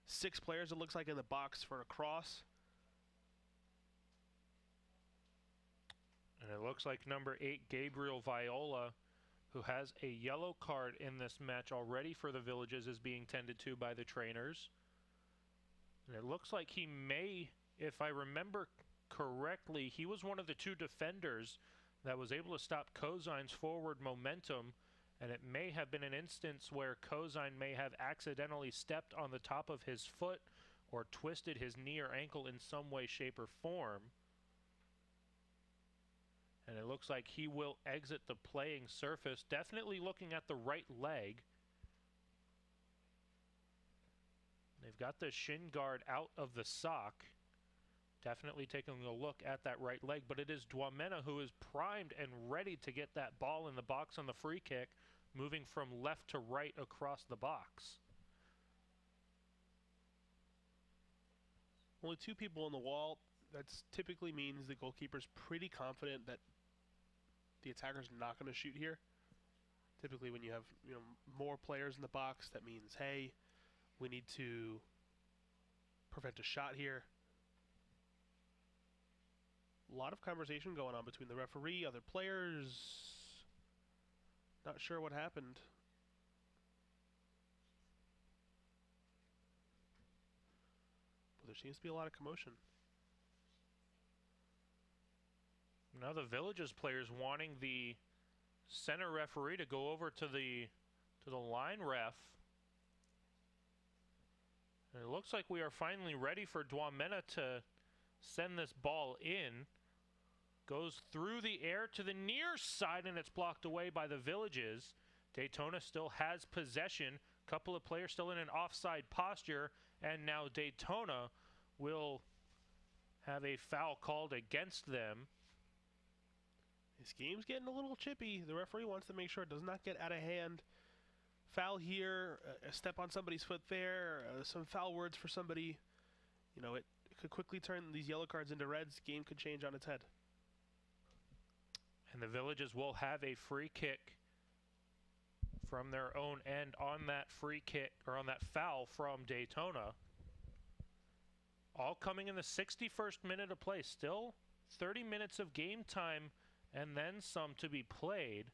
6 players, it looks like, in the box for a cross. And it looks like number 8, Gabriel Viola, who has a yellow card in this match already for the Villages, is being tended to by the trainers. And it looks like he may, if I remember correctly, he was one of the 2 defenders that was able to stop Cozine's forward momentum, and it may have been an instance where Cozine may have accidentally stepped on the top of his foot or twisted his knee or ankle in some way, shape, or form. And it looks like he will exit the playing surface, definitely looking at the right leg. They've got the shin guard out of the sock. Definitely taking a look at that right leg, but it is Dwamena who is primed and ready to get that ball in the box on the free kick, moving from left to right across the box. Only 2 people on the wall. That typically means the goalkeeper's pretty confident that The attacker's not going to shoot here. Typically, when you have more players in the box, that means, hey, we need to prevent a shot here. A lot of conversation going on between the referee, other players. Not sure what happened. But there seems to be a lot of commotion. Now the Villages players wanting the center referee to go over to the line ref. And it looks like we are finally ready for Dwamena to send this ball in. Goes through the air to the near side, and it's blocked away by the Villages. Daytona still has possession. Couple of players still in an offside posture, and now Daytona will have a foul called against them. This game's getting a little chippy. The referee wants to make sure it does not get out of hand. Foul here, a step on somebody's foot there, some foul words for somebody. It could quickly turn these yellow cards into reds. Game could change on its head. And the Villages will have a free kick from their own end on that free kick, or on that foul from Daytona. All coming in the 61st minute of play. Still 30 minutes of game time and then some to be played.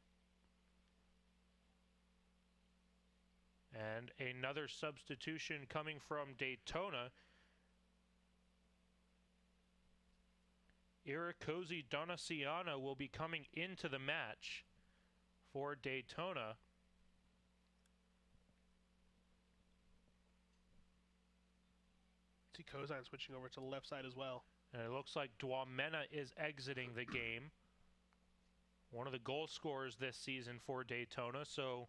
And another substitution coming from Daytona. Irakosi Donaciano will be coming into the match for Daytona. See Kozine switching over to the left side as well. And it looks like Dwamena is exiting the game. One of the goal scorers this season for Daytona, so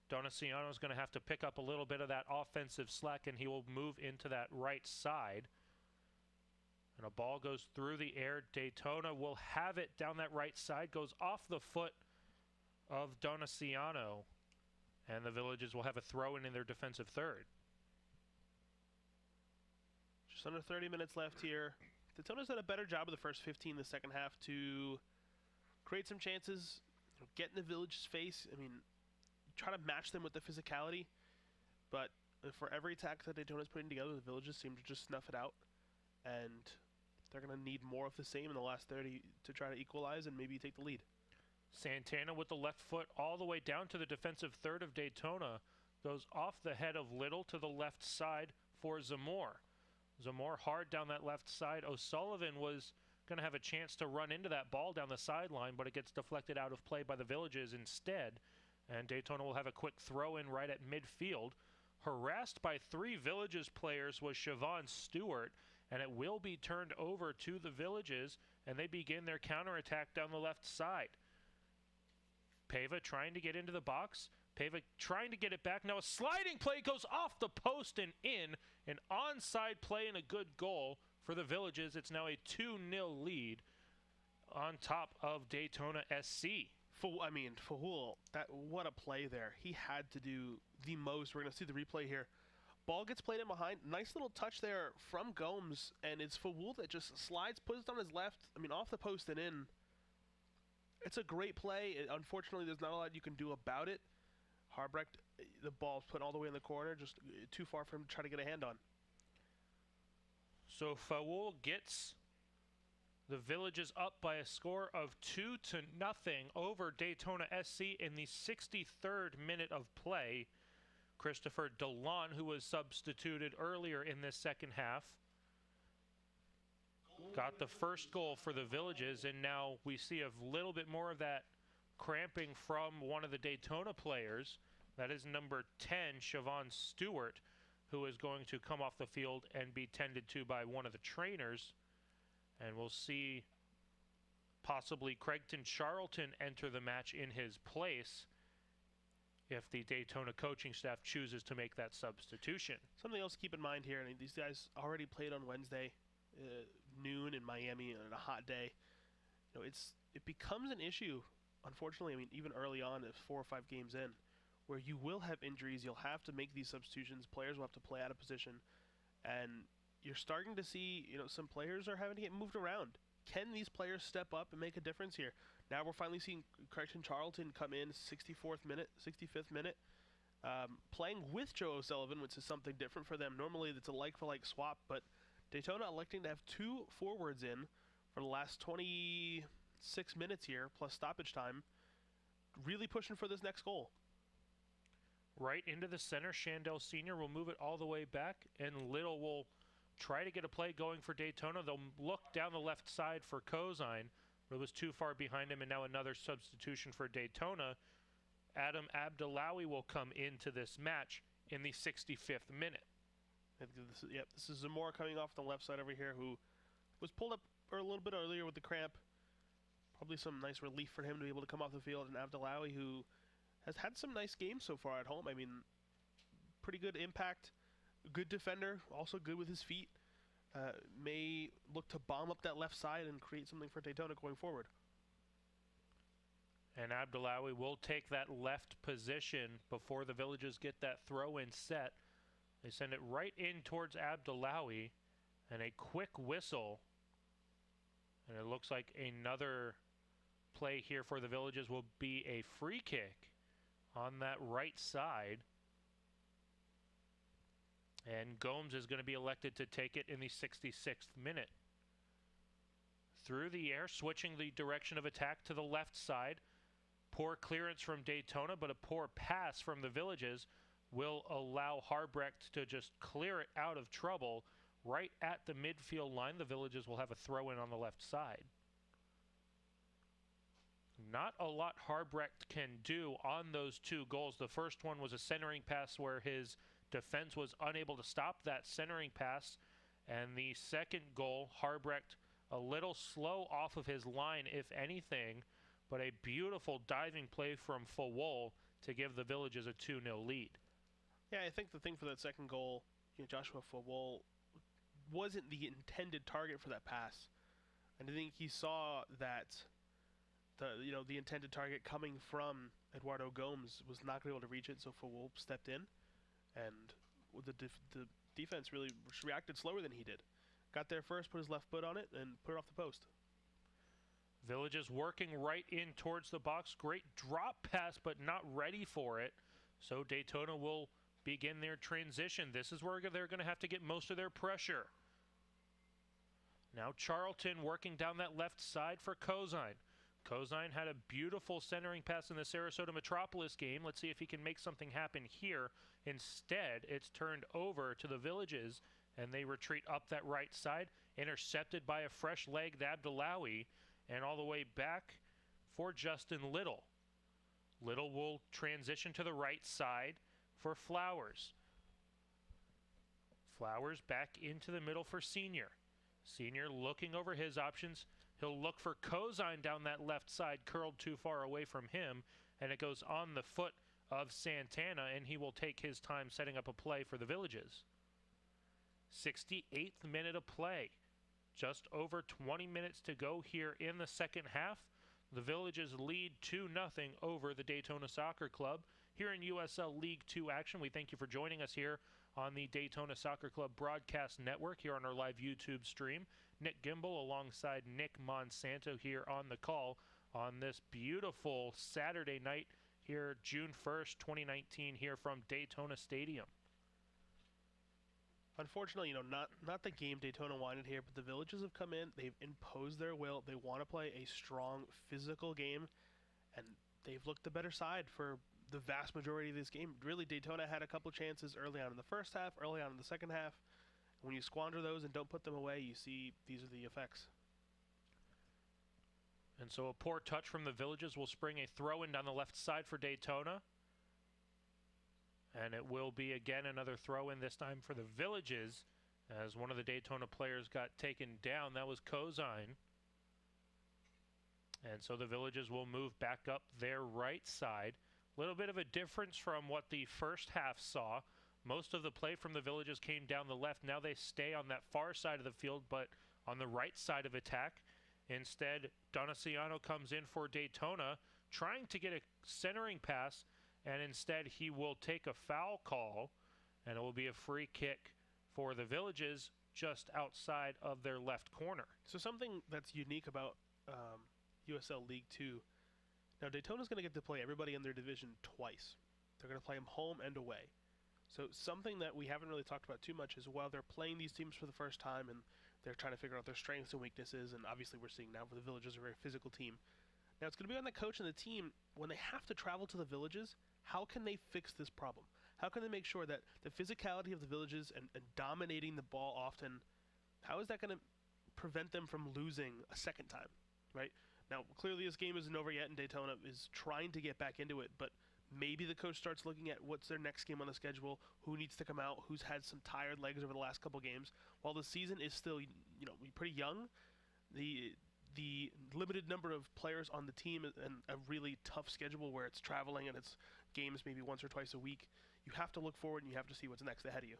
Donaciano is going to have to pick up a little bit of that offensive slack, and he will move into that right side. And a ball goes through the air. Daytona will have it down that right side, goes off the foot of Donaciano, and the Villages will have a throw-in their defensive third. Just under 30 minutes left here. Daytona's done a better job of the first 15 in the second half to create some chances, get in the Village's face. I mean, try to match them with the physicality, but for every attack that Daytona's putting together, the Villages seem to just snuff it out, and they're going to need more of the same in the last 30 to try to equalize and maybe take the lead. Santana with the left foot all the way down to the defensive third of Daytona. Goes off the head of Little to the left side for Zamor. Zamor hard down that left side. O'Sullivan was going to have a chance to run into that ball down the sideline, but it gets deflected out of play by the Villages instead. And Daytona will have a quick throw in right at midfield. Harassed by three Villages players was Siobhan Stewart, and it will be turned over to the Villages, and they begin their counterattack down the left side. Pava trying to get into the box. Pava trying to get it back. Now a sliding play goes off the post and in. An onside play and a good goal for the Villages. It's now a 2-0 lead on top of Daytona SC. Fahul, what a play there. He had to do the most. We're going to see the replay here. Ball gets played in behind. Nice little touch there from Gomes, and it's Fahul that just slides, puts it on his left. Off the post and in. It's a great play. Unfortunately, there's not a lot you can do about it. Harbrecht, the ball's put all the way in the corner, just too far for him to try to get a hand on. So Fahul gets the Villages up by a score of 2-0 over Daytona SC in the 63rd minute of play. Christopher DeLon, who was substituted earlier in this second half, got the first goal for the Villages, and now we see a little bit more of that cramping from one of the Daytona players. That is number 10, Siobhan Stewart, who is going to come off the field and be tended to by one of the trainers. And we'll see possibly Craigton Charlton enter the match in his place if the Daytona coaching staff chooses to make that substitution. Something else to keep in mind here, these guys already played on Wednesday, noon in Miami on a hot day. It becomes an issue, unfortunately, even early on, 4 or 5 games in, where you will have injuries. You'll have to make these substitutions. Players will have to play out of position, and you're starting to see, some players are having to get moved around. Can these players step up and make a difference here? Now we're finally seeing Charlton come in 65th minute, playing with Joe O'Sullivan, which is something different for them. Normally it's a like-for-like swap, but Daytona electing to have 2 forwards in for the last 26 minutes here, plus stoppage time, really pushing for this next goal. Right into the center, Shandell Sr. will move it all the way back, and Little will try to get a play going for Daytona. They'll look down the left side for Kozine, but it was too far behind him, and now another substitution for Daytona. Adam Abdullawi will come into this match in the 65th minute. This is Zamora coming off the left side over here, who was pulled up a little bit earlier with the cramp. Probably some nice relief for him to be able to come off the field. And Abdullawi, who has had some nice games so far at home. I mean, pretty good impact, good defender, also good with his feet. May look to bomb up that left side and create something for Daytona going forward. And Abdullawi will take that left position before the Villages get that throw-in set. They send it right in towards Abdullawi, and a quick whistle. And it looks like another play here for the Villages will be a free kick on that right side. And Gomes is going to be elected to take it in the 66th minute. Through the air, switching the direction of attack to the left side. Poor clearance from Daytona, but a poor pass from the Villages will allow Harbrecht to just clear it out of trouble. Right at the midfield line, the Villages will have a throw-in on the left side. Not a lot Harbrecht can do on those 2 goals. The first one was a centering pass where his defense was unable to stop that centering pass. And the second goal, Harbrecht a little slow off of his line, if anything, but a beautiful diving play from Fawol to give the Villages a 2-0 lead. Yeah, I think the thing for that second goal, Joshua Fawol wasn't the intended target for that pass. And I think he saw that the intended target coming from Eduardo Gomes was not going to be able to reach it, so Fawol stepped in, and the defense really reacted slower than he did. Got there first, put his left foot on it, and put it off the post. Villages working right in towards the box. Great drop pass, but not ready for it. So Daytona will begin their transition. This is where they're going to have to get most of their pressure. Now Charlton working down that left side for Kozine. Kozine had a beautiful centering pass in the Sarasota Metropolis game. Let's see if he can make something happen here. Instead, it's turned over to the Villages, and they retreat up that right side, intercepted by a fresh-legged Abdullawi, and all the way back for Justin Little. Little will transition to the right side for Flowers. Flowers back into the middle for Senior. Senior looking over his options. He'll look for Kozine down that left side, curled too far away from him, and it goes on the foot of Santana, and he will take his time setting up a play for the Villages. 68th minute of play. Just over 20 minutes to go here in the second half. The Villages lead 2-0 over the Daytona Soccer Club. Here in USL League 2 action, we thank you for joining us here on the Daytona Soccer Club Broadcast Network here on our live YouTube stream. Nick Gimbel alongside Nick Monsanto here on the call on this beautiful Saturday night here, June 1st, 2019, here from Daytona Stadium. Unfortunately, not the game Daytona wanted here, but the Villages have come in. They've imposed their will. They want to play a strong, physical game, and they've looked the better side for the vast majority of this game. Really, Daytona had a couple chances early on in the first half, early on in the second half. When you squander those and don't put them away, you see these are the effects. And so a poor touch from the Villages will spring a throw-in down the left side for Daytona. And it will be again another throw-in, this time for the Villages, as one of the Daytona players got taken down. That was Kozine. And so the Villages will move back up their right side. A little bit of a difference from what the first half saw. Most of the play from the Villages came down the left. Now they stay on that far side of the field, but on the right side of attack. Instead, Donaciano comes in for Daytona, trying to get a centering pass, and instead he will take a foul call, and it will be a free kick for the Villages just outside of their left corner. So something that's unique about USL League 2. Now, Daytona's going to get to play everybody in their division twice. They're going to play them home and away. So something that we haven't really talked about too much is while they're playing these teams for the first time and they're trying to figure out their strengths and weaknesses, and obviously we're seeing now the Villages are a very physical team. Now it's going to be on the coach and the team, when they have to travel to the Villages, how can they fix this problem? How can they make sure that the physicality of the Villages and dominating the ball often, how is that going to prevent them from losing a second time, right? Now, clearly this game isn't over yet, and Daytona is trying to get back into it, but maybe the coach starts looking at what's their next game on the schedule, who needs to come out, who's had some tired legs over the last couple games. While the season is still, pretty young, the limited number of players on the team and a really tough schedule where it's traveling and it's games maybe once or twice a week, you have to look forward and you have to see what's next ahead of you.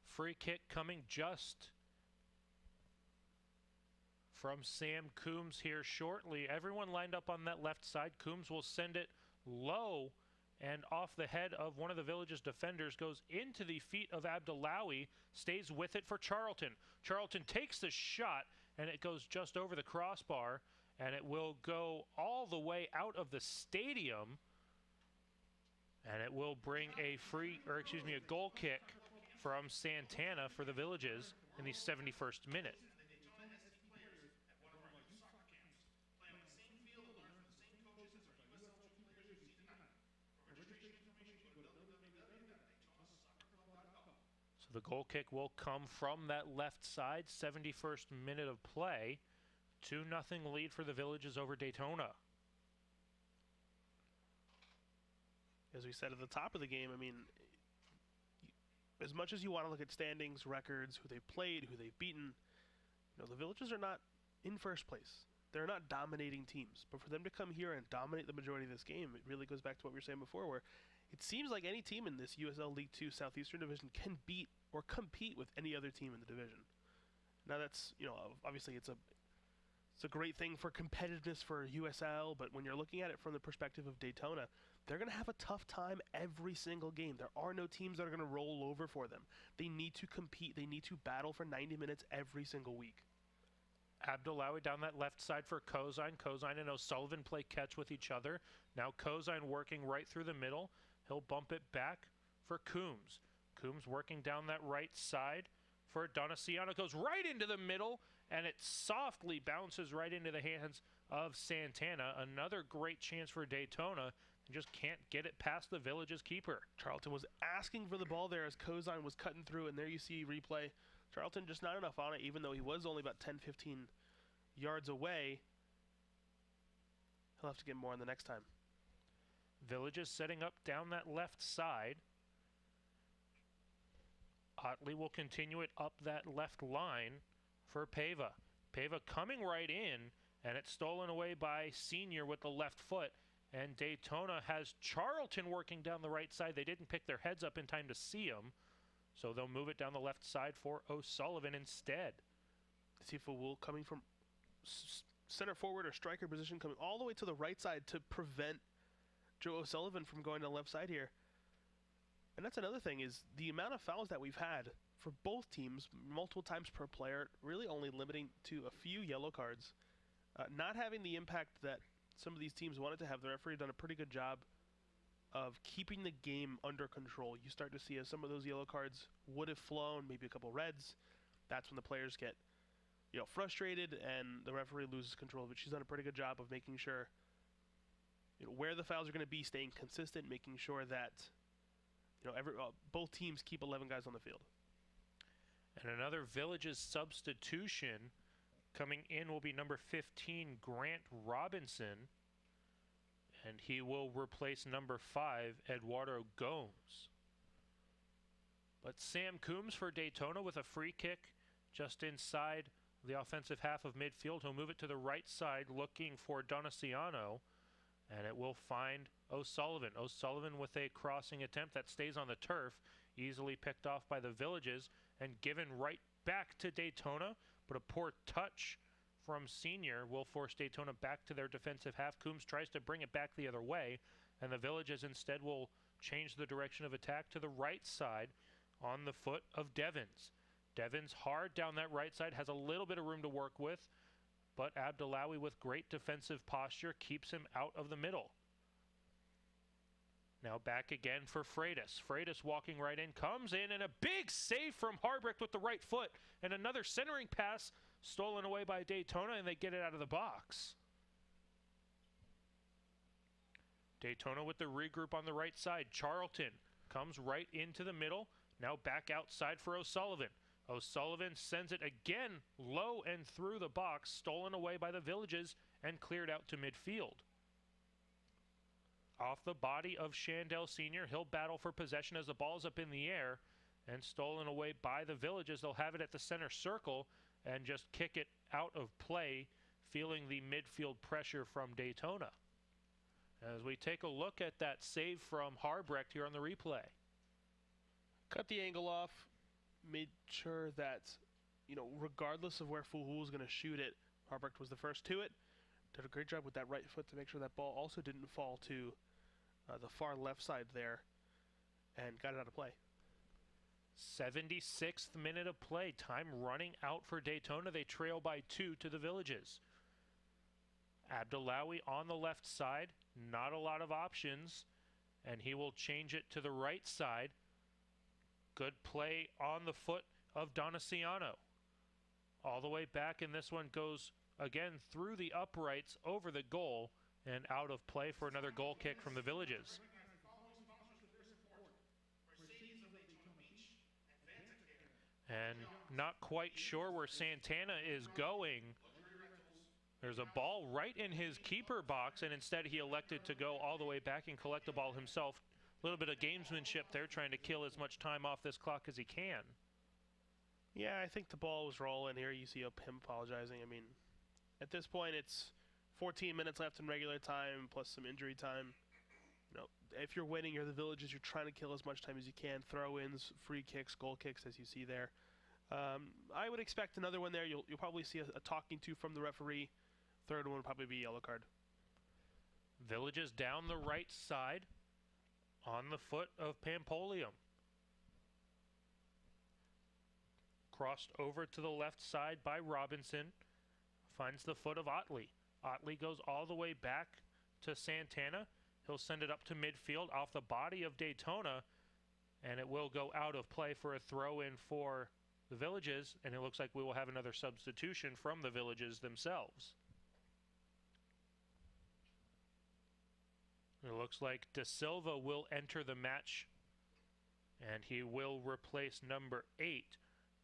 Free kick coming just from Sam Coombs here shortly. Everyone lined up on that left side. Coombs will send it low and off the head of one of the Village's defenders, goes into the feet of Abdullawi, stays with it for Charlton. Charlton takes the shot, and it goes just over the crossbar, and it will go all the way out of the stadium, and it will bring a goal kick from Santana for the Villages in the 71st minute. So the goal kick will come from that left side, 71st minute of play. 2-0 lead for the Villages over Daytona. As we said at the top of the game, I mean, as much as you want to look at standings, records, who they've played, who they've beaten, the Villages are not in first place. They're not dominating teams. But for them to come here and dominate the majority of this game, it really goes back to what we were saying before, where it seems like any team in this USL League 2 Southeastern Division can beat or compete with any other team in the division. Now that's, obviously it's a great thing for competitiveness for USL, but when you're looking at it from the perspective of Daytona, they're going to have a tough time every single game. There are no teams that are going to roll over for them. They need to compete. They need to battle for 90 minutes every single week. Abdullawi down that left side for Kozine. Kozine and O'Sullivan play catch with each other. Now Kozine working right through the middle. He'll bump it back for Coombs. Coombs working down that right side for Donaciano. Goes right into the middle, and it softly bounces right into the hands of Santana. Another great chance for Daytona. And just can't get it past the Village's keeper. Charlton was asking for the ball there as Kozine was cutting through, and there you see replay. Charlton just not enough on it, even though he was only about 10-15 yards away. He'll have to get more on the next time. Villages setting up down that left side. Otley will continue it up that left line for Pava. Pava coming right in, and it's stolen away by Senior with the left foot. And Daytona has Charlton working down the right side. They didn't pick their heads up in time to see him, so they'll move it down the left side for O'Sullivan instead. Sifa Wool coming from center forward or striker position, coming all the way to the right side to prevent Joe O'Sullivan from going to the left side here. And that's another thing, is the amount of fouls that we've had for both teams, multiple times per player, really only limiting to a few yellow cards. Not having the impact that some of these teams wanted to have. The referee done a pretty good job of keeping the game under control. You start to see as some of those yellow cards would have flown, maybe a couple reds. That's when the players get, frustrated and the referee loses control. But she's done a pretty good job of making sure, where the fouls are going to be, staying consistent, making sure that, both teams keep 11 guys on the field. And another Villages substitution coming in will be number 15, Grant Robinson. And he will replace number 5, Eduardo Gomes. But Sam Coombs for Daytona with a free kick just inside the offensive half of midfield. He'll move it to the right side looking for Donaciano. And it will find O'Sullivan. O'Sullivan with a crossing attempt that stays on the turf. Easily picked off by the Villages and given right back to Daytona. But a poor touch from Senior will force Daytona back to their defensive half. Coombs tries to bring it back the other way, and the Villages instead will change the direction of attack to the right side on the foot of Devins. Devins hard down that right side, has a little bit of room to work with. but Abdullawi with great defensive posture keeps him out of the middle. Now back again for Freitas. Freitas walking right in, comes in, and a big save from Harbrecht with the right foot, and another centering pass stolen away by Daytona, and they get it out of the box. Daytona with the regroup on the right side. Charlton comes right into the middle, now back outside for O'Sullivan. O'Sullivan sends it again low and through the box, stolen away by the Villages and cleared out to midfield. Off the body of Shandell Sr., he'll battle for possession as the ball's up in the air and stolen away by the Villages. They'll have it at the center circle and just kick it out of play, feeling the midfield pressure from Daytona. As we take a look at that save from Harbrecht here on the replay. Cut the angle off, made sure that, regardless of where Fuhu was going to shoot it, Harbrecht was the first to it. Did a great job with that right foot to make sure that ball also didn't fall to the far left side there and got it out of play. 76th minute of play. Time running out for Daytona. They trail by 2 to the Villages. Abdullawi on the left side. Not a lot of options. And he will change it to the right side. Good play on the foot of Donaciano. All the way back, and this one goes again through the uprights over the goal and out of play for another goal kick from the Villages. And not quite sure where Santana is going. There's a ball right in his keeper box, and instead he elected to go all the way back and collect the ball himself. A little bit of gamesmanship there, trying to kill as much time off this clock as he can. Yeah, I think the ball was rolling here. You see him apologizing. I mean, at this point, it's 14 minutes left in regular time, plus some injury time. If you're winning, you're the Villages, you're trying to kill as much time as you can. Throw-ins, free kicks, goal kicks, as you see there. I would expect another one there. You'll probably see a talking to from the referee. Third one would probably be yellow card. Villages down the right side on the foot of Pampolium. Crossed over to the left side by Robinson. Finds the foot of Otley. Otley goes all the way back to Santana. He'll send it up to midfield off the body of Daytona, and it will go out of play for a throw-in for the Villages, and it looks like we will have another substitution from the Villages themselves. It looks like De Silva will enter the match, and he will replace number 8,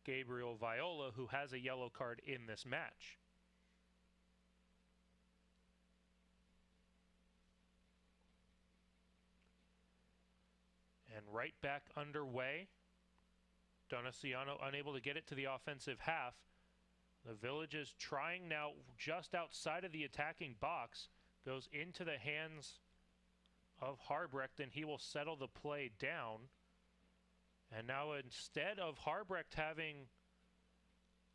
Gabriel Viola, who has a yellow card in this match. And right back underway. Donaciano unable to get it to the offensive half. The Villages trying now just outside of the attacking box. Goes into the hands of Harbrecht, and he will settle the play down. And now instead of Harbrecht having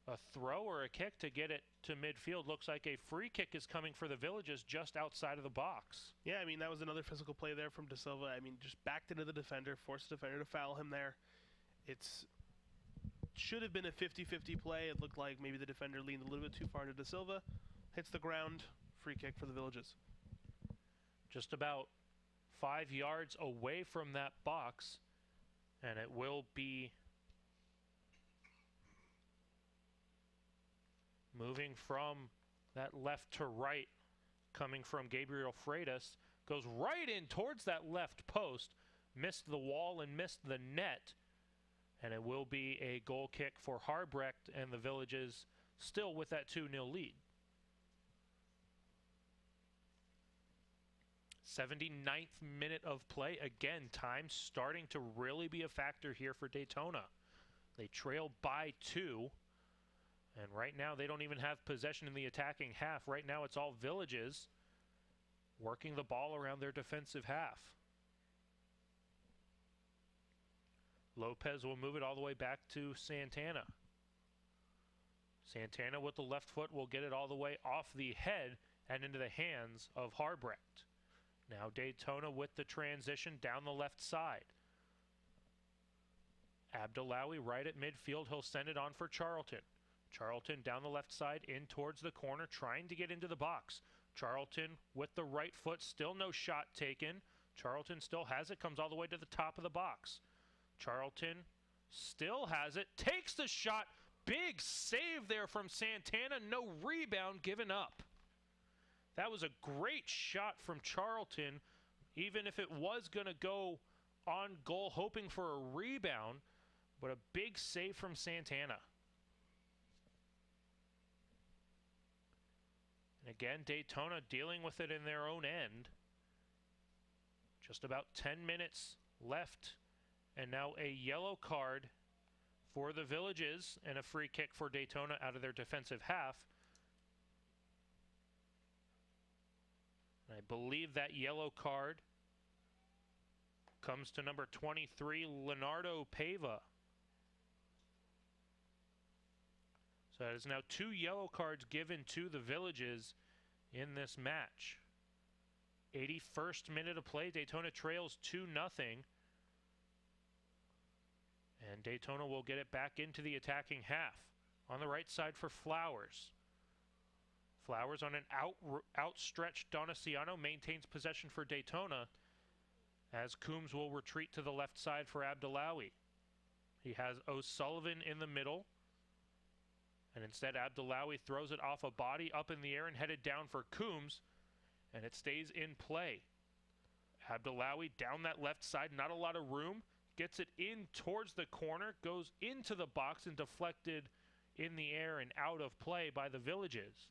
a throw or a kick to get it to midfield, looks like a free kick is coming for the Villages just outside of the box. Yeah, I mean, that was another physical play there from De Silva. I mean, just backed into the defender, forced the defender to foul him there. Should have been a 50-50 play. It looked like maybe the defender leaned a little bit too far into De Silva. Hits the ground, free kick for the Villages. Just about 5 yards away from that box, and it will be moving from that left to right, coming from Gabriel Freitas, goes right in towards that left post, missed the wall and missed the net, and it will be a goal kick for Harbrecht, and the Villages still with that 2-0 lead. 79th minute of play. Again, time starting to really be a factor here for Daytona. They trail by 2. And right now, they don't even have possession in the attacking half. Right now, it's all Villages working the ball around their defensive half. Lopez will move it all the way back to Santana. Santana with the left foot will get it all the way off the head and into the hands of Harbrecht. Now Daytona with the transition down the left side. Abdullawi right at midfield. He'll send it on for Charlton. Charlton down the left side in towards the corner, trying to get into the box. Charlton with the right foot, still no shot taken. Charlton still has it, comes all the way to the top of the box. Charlton still has it, takes the shot. Big save there from Santana, no rebound given up. That was a great shot from Charlton, even if it was going to go on goal, hoping for a rebound, but a big save from Santana. And again, Daytona dealing with it in their own end. Just about 10 minutes left, and now a yellow card for the Villages and a free kick for Daytona out of their defensive half. I believe that yellow card comes to number 23, Leonardo Pava. So that is now 2 yellow cards given to the Villages in this match. 81st minute of play, Daytona trails 2-0. And Daytona will get it back into the attacking half. On the right side for Flowers. Flowers on an outstretched Donaciano maintains possession for Daytona, as Coombs will retreat to the left side for Abdullawi. He has O'Sullivan in the middle, and instead Abdullawi throws it off a body up in the air and headed down for Coombs, and it stays in play. Abdullawi down that left side, not a lot of room, gets it in towards the corner, goes into the box and deflected in the air and out of play by the Villages.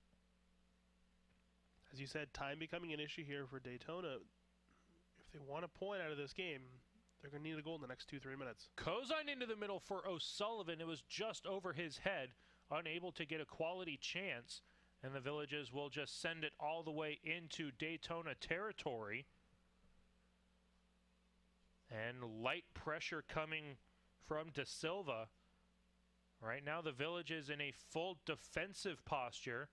As you said, time becoming an issue here for Daytona. If they want a point out of this game, they're going to need a goal in the next 2-3 minutes. Kozine into the middle for O'Sullivan. It was just over his head, unable to get a quality chance, and the Villages will just send it all the way into Daytona territory. And light pressure coming from De Silva. Right now the Villages in a full defensive posture.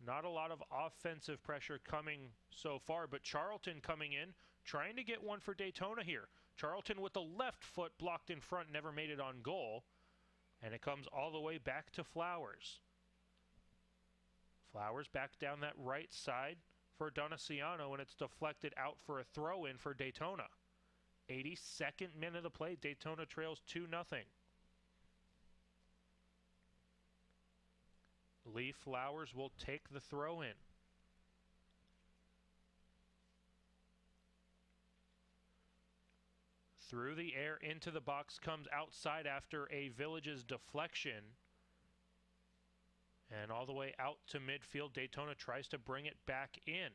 Not a lot of offensive pressure coming so far, but Charlton coming in, trying to get one for Daytona here. Charlton with the left foot blocked in front, never made it on goal. And it comes all the way back to Flowers. Flowers back down that right side for Donaciano, and it's deflected out for a throw-in for Daytona. 82nd minute of play, Daytona trails 2-0. Lee Flowers will take the throw in. Through the air into the box, comes outside after a Villages deflection. And all the way out to midfield, Daytona tries to bring it back in.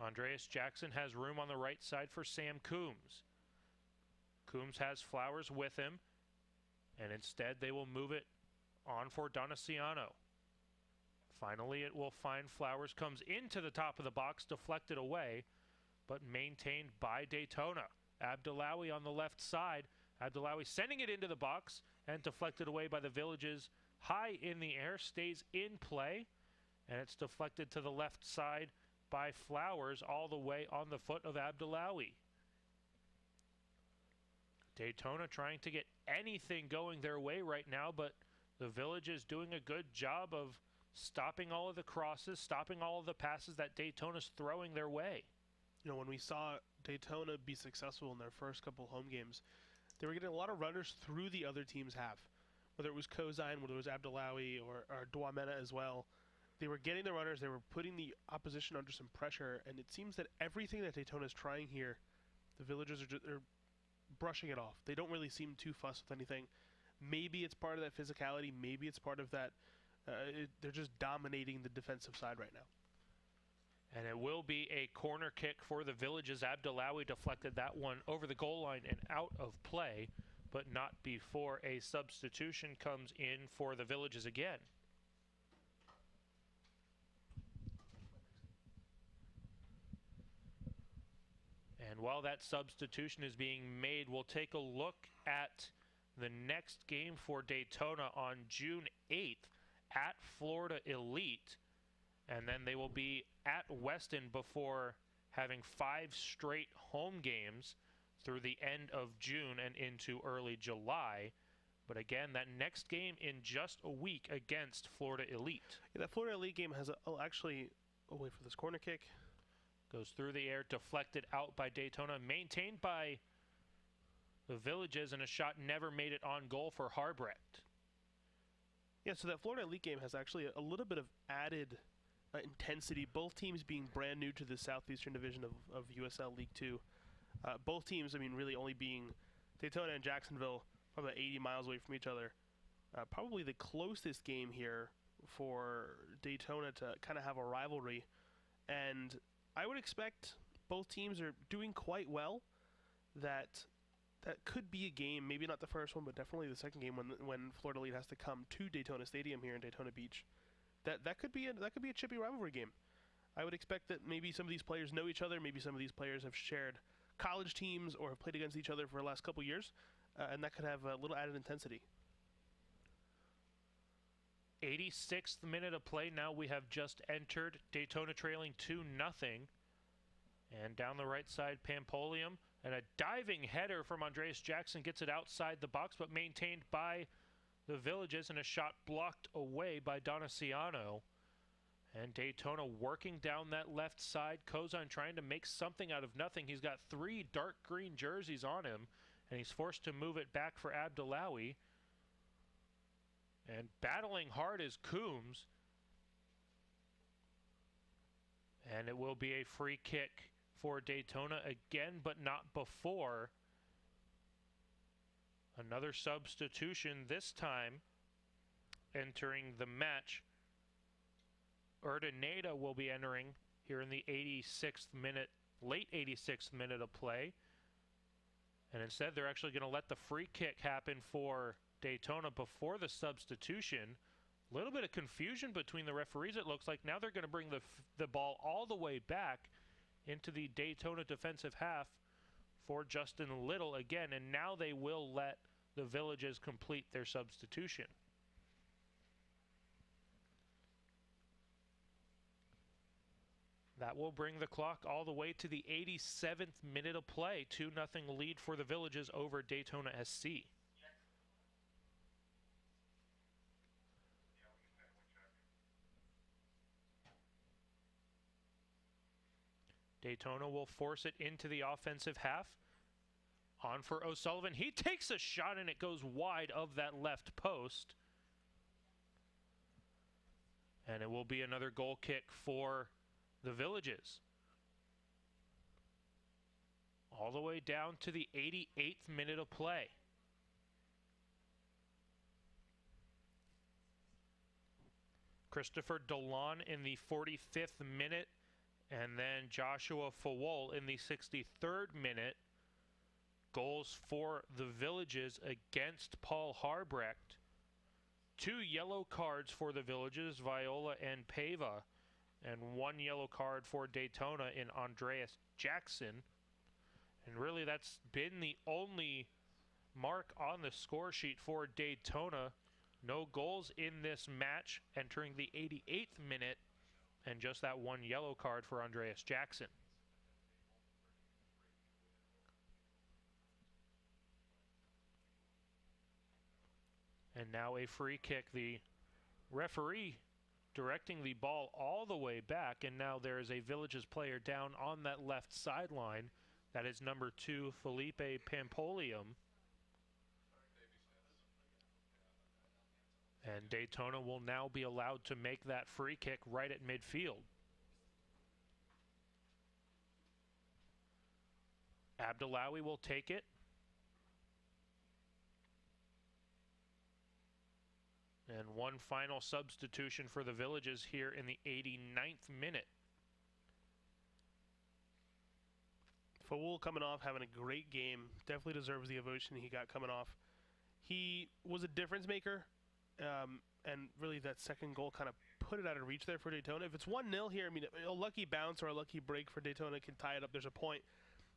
Andreas Jackson has room on the right side for Sam Coombs. Coombs has Flowers with him, and instead they will move it on for Donaciano. Finally, it will find Flowers, comes into the top of the box, deflected away, but maintained by Daytona. Abdullawi on the left side. Abdullawi sending it into the box and deflected away by the Villages. High in the air, stays in play, and it's deflected to the left side by Flowers all the way on the foot of Abdullawi. Daytona trying to get anything going their way right now, but the Villages doing a good job of stopping all of the crosses, stopping all of the passes that Daytona's throwing their way. You know, when we saw Daytona be successful in their first couple home games, they were getting a lot of runners through the other team's half. Whether it was Kozine, whether it was Abdullawi, or Duamena as well. They were getting the runners, they were putting the opposition under some pressure, and it seems that everything that Daytona's trying here, the Villagers are brushing it off. They don't really seem too fussed with anything. Maybe it's part of that physicality, maybe it's part of that they're just dominating the defensive side right now. And it will be a corner kick for the Villages. Abdullawi deflected that one over the goal line and out of play, but not before a substitution comes in for the Villages again. And while that substitution is being made, we'll take a look at the next game for Daytona on June 8th at Florida Elite. And then they will be at Weston before having 5 straight home games through the end of June and into early July. But again, that next game in just a week against Florida Elite. Yeah, that Florida Elite game has actually... Oh, wait for this corner kick. Goes through the air, deflected out by Daytona, maintained by the Villages, and a shot never made it on goal for Harbrecht. Yeah, so that Florida Elite game has actually a little bit of added intensity. Both teams being brand new to the Southeastern Division of USL League 2. Both teams, I mean, really only being Daytona and Jacksonville, probably about 80 miles away from each other. Probably the closest game here for Daytona to kind of have a rivalry. And I would expect both teams are doing quite well. That could be a game, maybe not the first one, but definitely the second game when Florida Elite has to come to Daytona Stadium here in Daytona Beach. That could be a chippy rivalry game. I would expect that maybe some of these players know each other. Maybe some of these players have shared college teams or have played against each other for the last couple years, and that could have a little added intensity. 86th minute of play. Now we have just entered. Daytona trailing 2-0. And down the right side, Pampolium. And a diving header from Andreas Jackson gets it outside the box, but maintained by the Villages, and a shot blocked away by Donaciano. And Daytona working down that left side. Kozan trying to make something out of nothing. He's got 3 dark green jerseys on him, and he's forced to move it back for Abdullawi. And battling hard is Coombs. And it will be a free kick for Daytona again, but not before. Another substitution, this time entering the match. Urdaneta will be entering here in the 86th minute, late 86th minute of play. And instead, they're actually going to let the free kick happen for Daytona before the substitution. A little bit of confusion between the referees, it looks like. Now they're going to bring the ball all the way back into the Daytona defensive half for Justin Little again, and now they will let the Villages complete their substitution. That will bring the clock all the way to the 87th minute of play. 2-0 lead for the Villages over Daytona SC. Daytona will force it into the offensive half. On for O'Sullivan. He takes a shot and it goes wide of that left post. And it will be another goal kick for the Villages. All the way down to the 88th minute of play. Christopher Delon in the 45th minute. And then Joshua Fawol in the 63rd minute. Goals for the Villages against Paul Harbrecht. 2 yellow cards for the Villages, Viola and Pava. And 1 yellow card for Daytona in Andreas Jackson. And really that's been the only mark on the score sheet for Daytona. No goals in this match, entering the 88th minute. And just that 1 yellow card for Andreas Jackson. And now a free kick. The referee directing the ball all the way back. And now there is a Villages player down on that left sideline. That is number 2, Felipe Pampolium. And Daytona will now be allowed to make that free kick right at midfield. Abdullawi will take it. And one final substitution for the Villages here in the 89th minute. Fawul coming off, having a great game. Definitely deserves the ovation he got coming off. He was a difference maker. And really that second goal kind of put it out of reach there for Daytona. If it's 1-0 here, I mean, a lucky bounce or a lucky break for Daytona can tie it up. There's a point.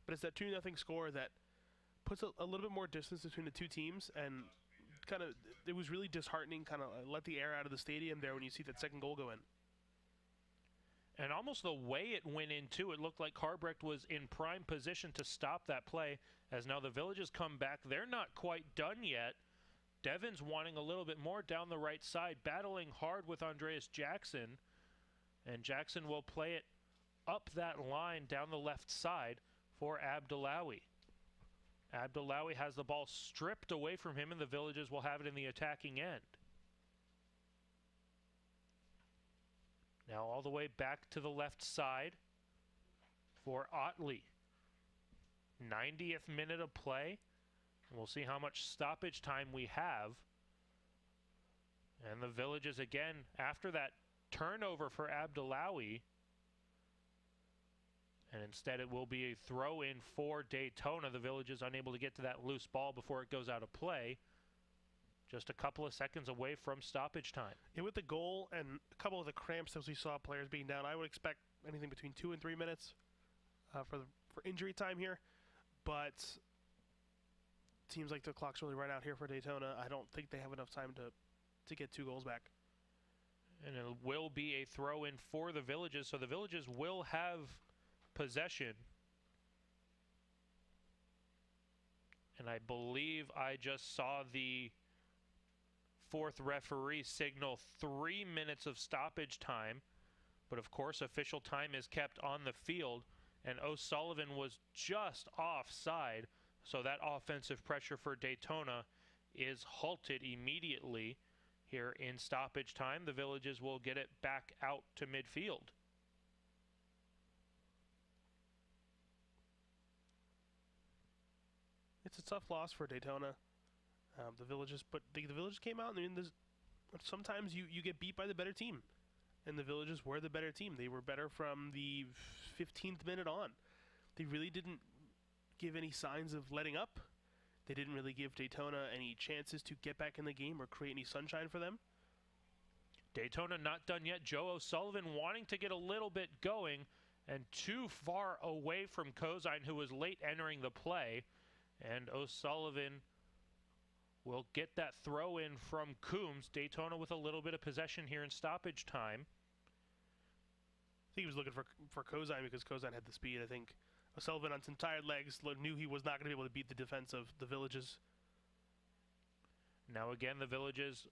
But it's that 2-0 score that puts a little bit more distance between the two teams. And kind of, it was really disheartening, kind of let the air out of the stadium there when you see that second goal go in. And almost the way it went in, too, it looked like Harbrecht was in prime position to stop that play. As now the Villages come back. They're not quite done yet. Devon's wanting a little bit more down the right side, battling hard with Andreas Jackson. And Jackson will play it up that line down the left side for Abdullawi. Abdullawi has the ball stripped away from him, and the Villages will have it in the attacking end. Now all the way back to the left side for Otley. 90th minute of play. We'll see how much stoppage time we have. And the Villages again, after that turnover for Abdullawi, and instead it will be a throw-in for Daytona. The Villages unable to get to that loose ball before it goes out of play. Just a couple of seconds away from stoppage time. Yeah, with the goal and a couple of the cramps as we saw players being down, I would expect anything between 2 and 3 minutes for injury time here. But it seems like the clock's really run out here for Daytona. I don't think they have enough time to get 2 goals back. And it will be a throw-in for the Villages, so the Villages will have possession. And I believe I just saw the fourth referee signal 3 minutes of stoppage time. But of course, official time is kept on the field, and O'Sullivan was just offside. So that offensive pressure for Daytona is halted immediately here in stoppage time. The Villages will get it back out to midfield. It's a tough loss for Daytona. The Villages came out, and I mean, sometimes you get beat by the better team, and the Villages were the better team. They were better from the 15th minute on. They really didn't give any signs of letting up. They didn't really give Daytona any chances to get back in the game or create any sunshine for them. Daytona not done yet. Joe O'Sullivan wanting to get a little bit going, and too far away from Kozine, who was late entering the play. And O'Sullivan will get that throw in from Coombs. Daytona with a little bit of possession here in stoppage time. I think he was looking for Kozine because Kozine had the speed. I think O'Sullivan on some tired legs knew he was not going to be able to beat the defense of the Villages. Now again, the Villages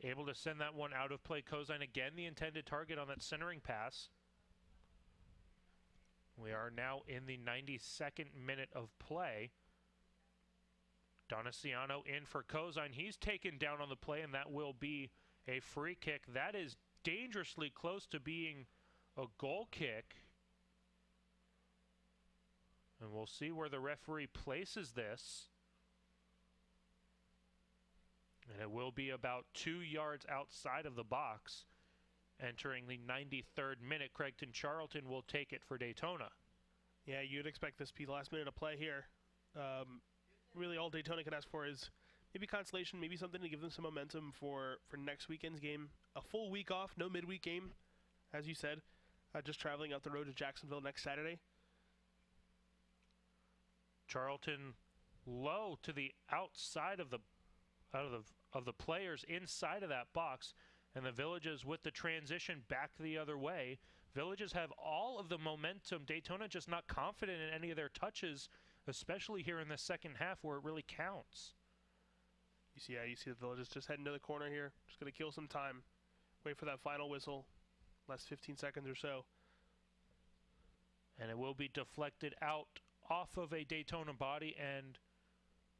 able to send that one out of play. Kozine again the intended target on that centering pass. We are now in the 92nd minute of play. Donaciano in for Kozine. He's taken down on the play, and that will be a free kick. That is dangerously close to being a goal kick. And we'll see where the referee places this. And it will be about 2 yards outside of the box. Entering the 93rd minute, Craigton Charlton will take it for Daytona. Yeah, you'd expect this to be the last minute of play here. Really all Daytona can ask for is maybe consolation, maybe something to give them some momentum for next weekend's game. A full week off, no midweek game, as you said. Just traveling out the road to Jacksonville next Saturday. Charlton low to the outside of the players inside of that box, and the Villages with the transition back the other way. Villages have all of the momentum. Daytona just not confident in any of their touches, especially here in the second half where it really counts. You see the Villages just heading to the corner here. Just going to kill some time. Wait for that final whistle. Last 15 seconds or so. And it will be deflected out off of a Daytona body, and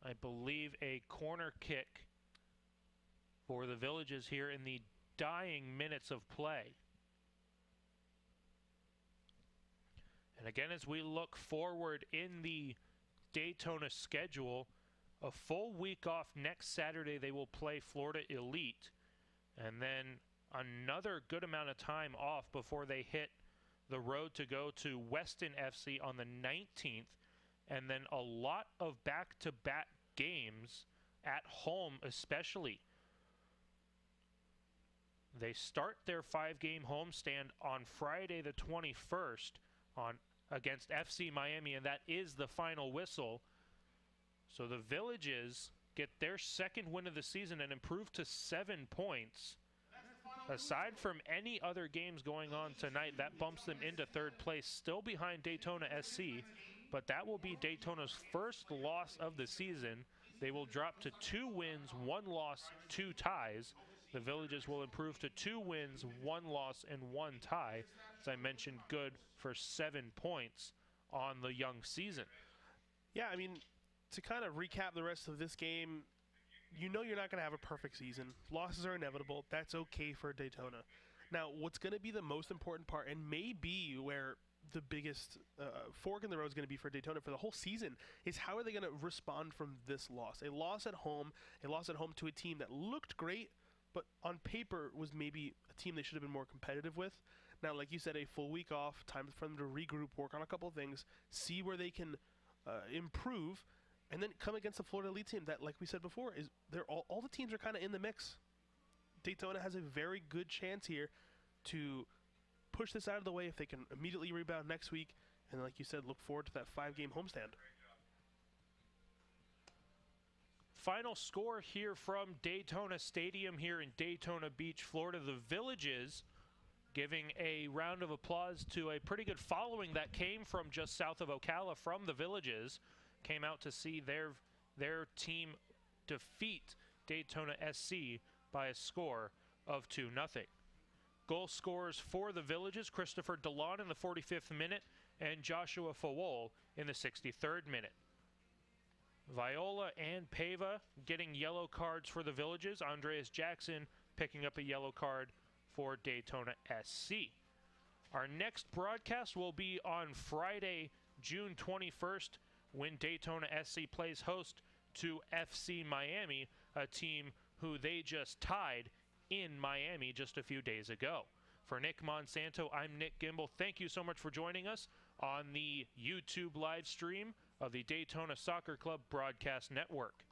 I believe a corner kick for the Villages here in the dying minutes of play. And again, as we look forward in the Daytona schedule, a full week off next Saturday. They will play Florida Elite, and then another good amount of time off before they hit the road to go to Weston FC on the 19th, and then a lot of back-to-back games at home especially. They start their 5-game homestand on Friday the 21st against FC Miami, and that is the final whistle. So the Villages get their second win of the season and improve to 7 points. Aside from any other games going on tonight, that bumps them into third place, still behind Daytona SC, but that will be Daytona's first loss of the season. They will drop to 2 wins, 1 loss, 2 ties. The Villages will improve to 2 wins, 1 loss, and 1 tie. As I mentioned, good for 7 points on the young season. Yeah, I mean, to kind of recap the rest of this game, you know you're not going to have a perfect season. Losses are inevitable. That's okay for Daytona. Now, what's going to be the most important part, and maybe where the biggest fork in the road is going to be for Daytona for the whole season, is how are they going to respond from this loss? A loss at home to a team that looked great, but on paper was maybe a team they should have been more competitive with. Now, like you said, a full week off, time for them to regroup, work on a couple of things, see where they can improve, and then come against the Florida Elite team that, like we said before, is they're all the teams are kind of in the mix. Daytona has a very good chance here to push this out of the way if they can immediately rebound next week, and like you said, look forward to that 5-game homestand. Final score here from Daytona Stadium here in Daytona Beach, Florida. The Villages giving a round of applause to a pretty good following that came from just south of Ocala from the Villages. Came out to see their team defeat Daytona SC by a score of 2-0. Goal scorers for the Villages, Christopher DeLon in the 45th minute and Joshua Fawol in the 63rd minute. Viola and Pava getting yellow cards for the Villages. Andreas Jackson picking up a yellow card for Daytona SC. Our next broadcast will be on Friday, June 21st, when Daytona SC plays host to FC Miami, a team who they just tied in Miami just a few days ago. For Nick Monsanto, I'm Nick Gimbel. Thank you so much for joining us on the YouTube live stream of the Daytona Soccer Club Broadcast Network.